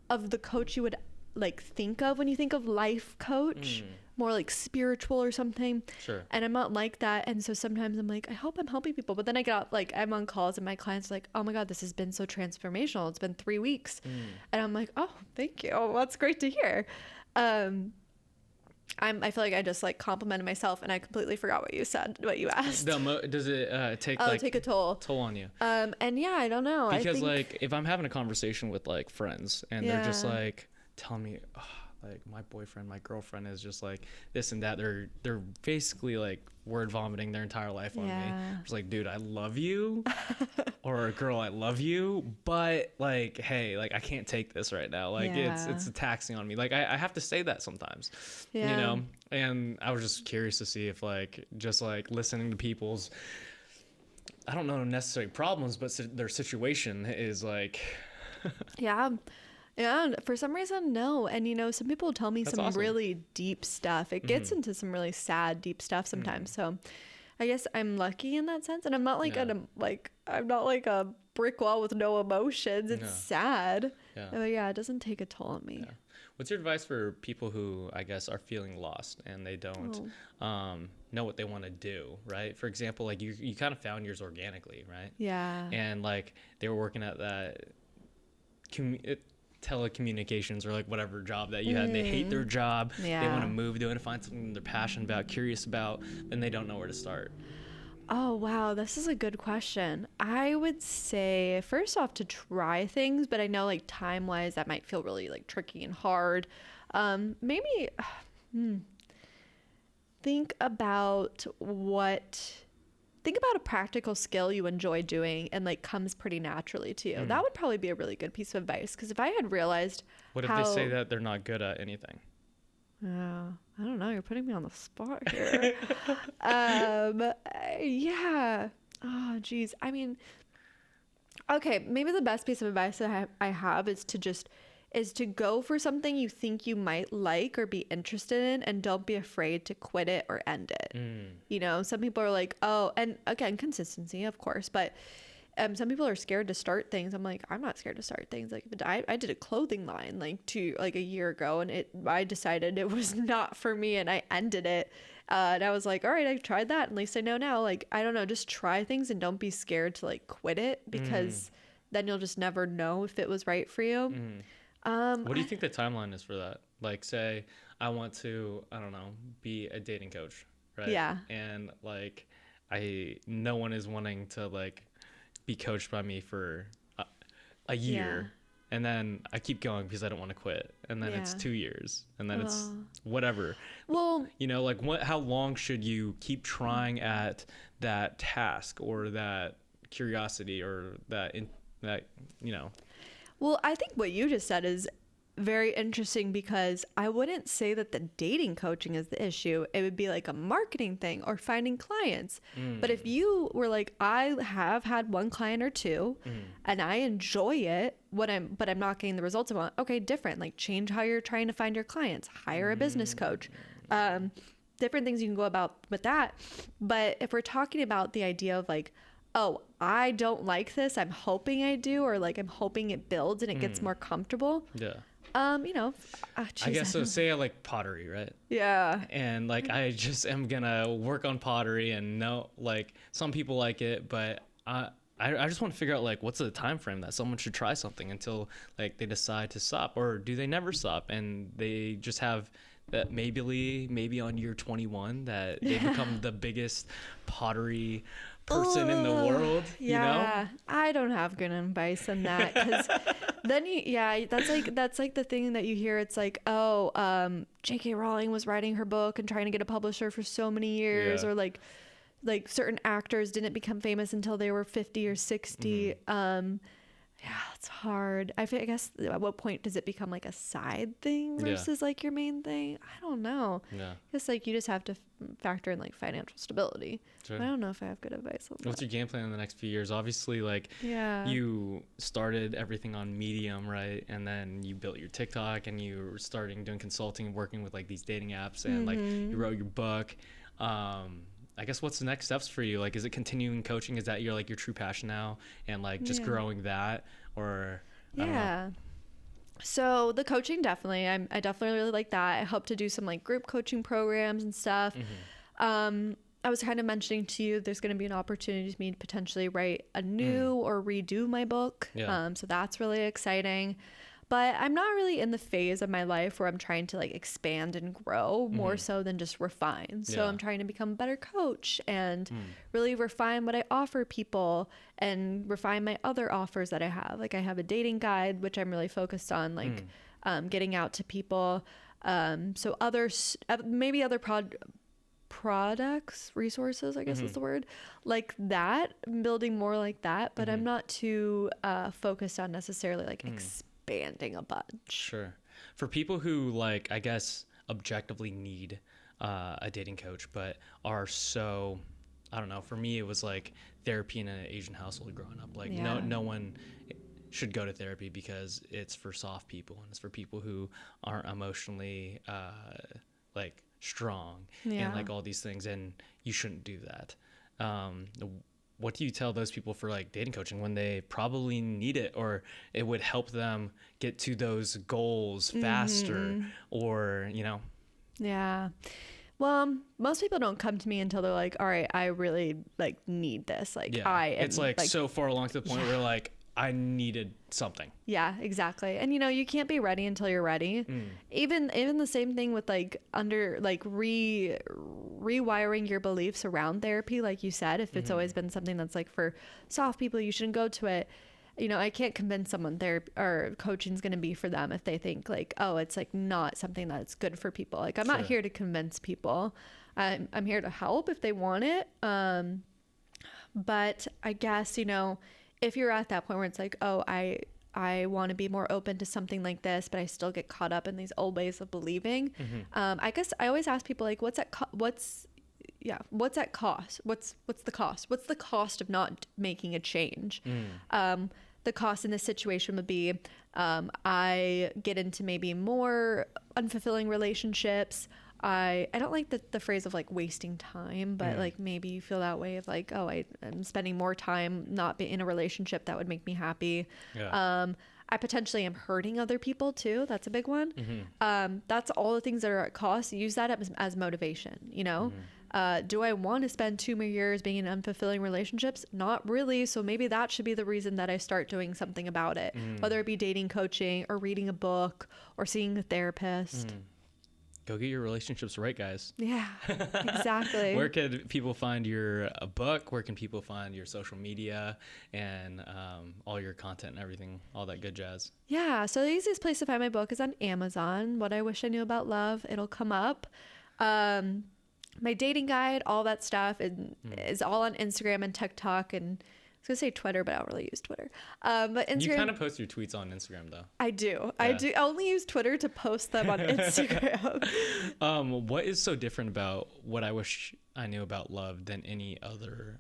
of the coach you would like think of when you think of life coach, more like spiritual or something. Sure. And I'm not like that. And so sometimes I'm like, I hope I'm helping people. But then I get out, like I'm on calls and my clients are like, oh my God, this has been so transformational. It's been 3 weeks. And I'm like, oh, thank you. Well, that's great to hear. I feel like I just like complimented myself and I completely forgot what you asked. Does it take take a toll on you? And yeah, I don't know. Because I think, like if I'm having a conversation with like friends and they're just like telling me, oh, like my boyfriend, my girlfriend is just like this and that. They're basically like word vomiting their entire life on me. It's like, dude, I love you, or girl, I love you, but like, hey, like I can't take this right now. Like it's taxing on me. Like I have to say that sometimes, you know. And I was just curious to see if like just like listening to people's, I don't know necessarily problems, but their situation is like. Yeah, for some reason, no. And, you know, some people tell me That's some awesome. Really deep stuff. It gets into some really sad, deep stuff sometimes. So I guess I'm lucky in that sense. And I'm not like I'm not like a brick wall with no emotions. It's sad. But it doesn't take a toll on me. Yeah. What's your advice for people who, I guess, are feeling lost and they don't know what they want to do, right? For example, like you kind of found yours organically, right? Yeah. And like they were working at that telecommunications or like whatever job that you had and they hate their job. They want to move, they want to find something they're passionate about, curious about, and they don't know where to start. Oh wow, this is a good question. I would say first off to try things, but I know like time wise that might feel really like tricky and hard. Maybe think about a practical skill you enjoy doing and like comes pretty naturally to you. That would probably be a really good piece of advice, because if I had realized what if they say that they're not good at anything? I don't know, you're putting me on the spot here. Yeah. Oh geez. I mean, okay, maybe the best piece of advice that I have is to go for something you think you might like or be interested in, and don't be afraid to quit it or end it. You know, some people are like, oh, and again, consistency, of course, but some people are scared to start things. I'm like, I'm not scared to start things. Like I did a clothing line like a year ago, and I decided it was not for me, and I ended it. And I was like, all right, I tried that. At least I know now. Like, I don't know, just try things and don't be scared to like quit it, because then you'll just never know if it was right for you. What do you think the timeline is for that? Like, say I want to, I don't know, be a dating coach, right? Yeah. And like, no one is wanting to like be coached by me for a year, and then I keep going because I don't want to quit, and then it's 2 years, and then it's whatever. Well, you know, like how long should you keep trying at that task or that curiosity or that you know? Well, I think what you just said is very interesting, because I wouldn't say that the dating coaching is the issue. It would be like a marketing thing or finding clients. But if you were like, I have had 1 client or 2 and I enjoy it, but I'm not getting the results I want. Okay, different. Like change how you're trying to find your clients, hire a business coach. Different things you can go about with that. But if we're talking about the idea of like, oh, I don't like this, I'm hoping I do, or like I'm hoping it builds and it gets more comfortable. Yeah. You know, geez, I guess so. Say I like pottery, right? Yeah. And like I just am gonna work on pottery, and no, like some people like it, but I just want to figure out like what's the time frame that someone should try something until like they decide to stop, or do they never stop and they just have that maybe on year 21 that they become the biggest pottery person in the world, you know? I don't have good advice on that, because then that's like the thing that you hear. It's like, oh, J.K. Rowling was writing her book and trying to get a publisher for so many years, or like certain actors didn't become famous until they were 50 or 60. Yeah, it's hard. I guess at what point does it become like a side thing versus like your main thing? I don't know. Yeah. I guess like you just have to factor in like financial stability. Sure. I don't know if I have good advice on that. What's your game plan in the next few years? Obviously, like you started everything on Medium, right? And then you built your TikTok, and you were starting doing consulting and working with like these dating apps, and like you wrote your book. I guess what's the next steps for you? Like, is it continuing coaching? Is that your true passion now, and like just growing that, or I don't know. So the coaching, definitely, I definitely really like that. I hope to do some like group coaching programs and stuff. I was kind of mentioning to you, there's going to be an opportunity for me to potentially write a new or redo my book. So that's really exciting. But I'm not really in the phase of my life where I'm trying to like expand and grow more so than just refine. So I'm trying to become a better coach and really refine what I offer people and refine my other offers that I have. Like I have a dating guide, which I'm really focused on, like getting out to people. So others, maybe other products, resources, I guess is the word, like that, building more like that. But I'm not too focused on necessarily like expanding a bunch. Sure. For people who like, I guess, objectively need a dating coach, but are so, I don't know, for me it was like therapy in an Asian household growing up. Like no one should go to therapy because it's for soft people, and it's for people who aren't emotionally like strong and like all these things, and you shouldn't do that. What do you tell those people for like dating coaching when they probably need it, or it would help them get to those goals faster, or, you know? Yeah. Well, most people don't come to me until they're like, all right, I really like need this. Like it's like so far along to the point where like, I needed something. Yeah, exactly. And you know, you can't be ready until you're ready. Even the same thing with like rewiring your beliefs around therapy, like you said. If it's always been something that's like for soft people, you shouldn't go to it. You know, I can't convince someone therapy or coaching's going to be for them if they think like, oh, it's like not something that's good for people. Like I'm not here to convince people. I'm here to help if they want it. But I guess, you know, if you're at that point where it's like, oh, I want to be more open to something like this, but I still get caught up in these old ways of believing. I guess I always ask people like, what's at cost? What's the cost? What's the cost of not making a change? The cost in this situation would be, I get into maybe more unfulfilling relationships. I don't like the phrase of like wasting time, but like maybe you feel that way of like, oh, I'm spending more time not being in a relationship that would make me happy. I potentially am hurting other people too. That's a big one. That's all the things that are at cost. Use that as motivation, you know? Do I want to spend 2 more years being in unfulfilling relationships? Not really. So maybe that should be the reason that I start doing something about it, whether it be dating coaching or reading a book or seeing a therapist. Go get your relationships right, guys. Yeah, exactly. Where can people find your book? Where can people find your social media and all your content and everything, all that good jazz? Yeah, so the easiest place to find my book is on Amazon. What I Wish I Knew About Love. It'll come up. My dating guide, all that stuff is all on Instagram and TikTok, and I was going to say Twitter, but I don't really use Twitter. But Instagram, you kind of post your tweets on Instagram, though. I do. Yeah. I do. I only use Twitter to post them on Instagram. What is so different about What I Wish I Knew About Love than any other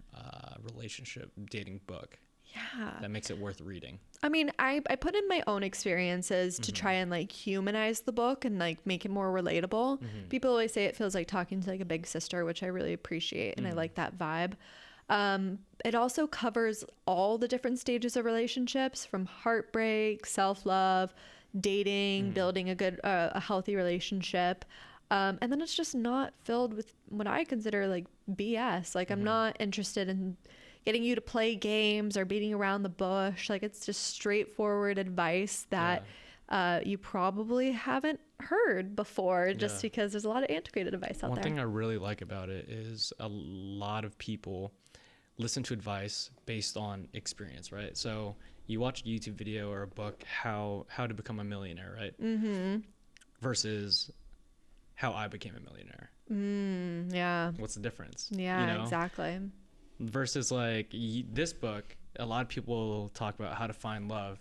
relationship dating book? Yeah. That makes it worth reading. I mean, I put in my own experiences to try and like humanize the book and like make it more relatable. People always say it feels like talking to like a big sister, which I really appreciate, and I like that vibe. It also covers all the different stages of relationships, from heartbreak, self-love, dating, building a healthy relationship. And then it's just not filled with what I consider like BS. Like, I'm not interested in getting you to play games or beating around the bush. Like, it's just straightforward advice that you probably haven't heard before, just because there's a lot of antiquated advice out there. One thing I really like about it is a lot of people listen to advice based on experience, right? So you watch a YouTube video or a book, how to become a millionaire, right? Versus how I became a millionaire. Yeah. What's the difference? Yeah, you know? exactly. Versus like this book, a lot of people talk about how to find love.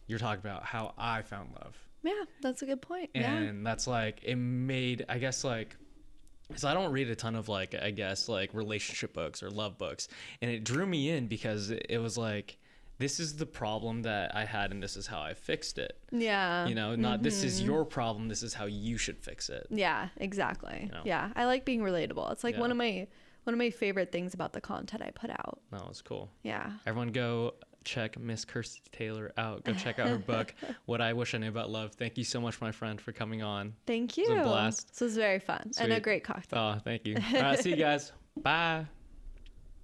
You're talking about how I found love. Yeah, that's a good point. And that's like, it made, I guess, like, so I don't read a ton of like, I guess, like relationship books or love books. And it drew me in because it was like, this is the problem that I had and this is how I fixed it. Yeah. You know, not this is your problem, this is how you should fix it. Yeah, exactly. You know? Yeah, I like being relatable. It's like one of my favorite things about the content I put out. No, it's cool. Yeah. Everyone go check Miss Kirstie Taylor out. Go check out her book, What I Wish I Knew About Love. Thank you so much, my friend, for coming on. Thank you. It was a blast. This was very fun. Sweet. And a great cocktail. Oh, thank you. All right, see you guys. Bye.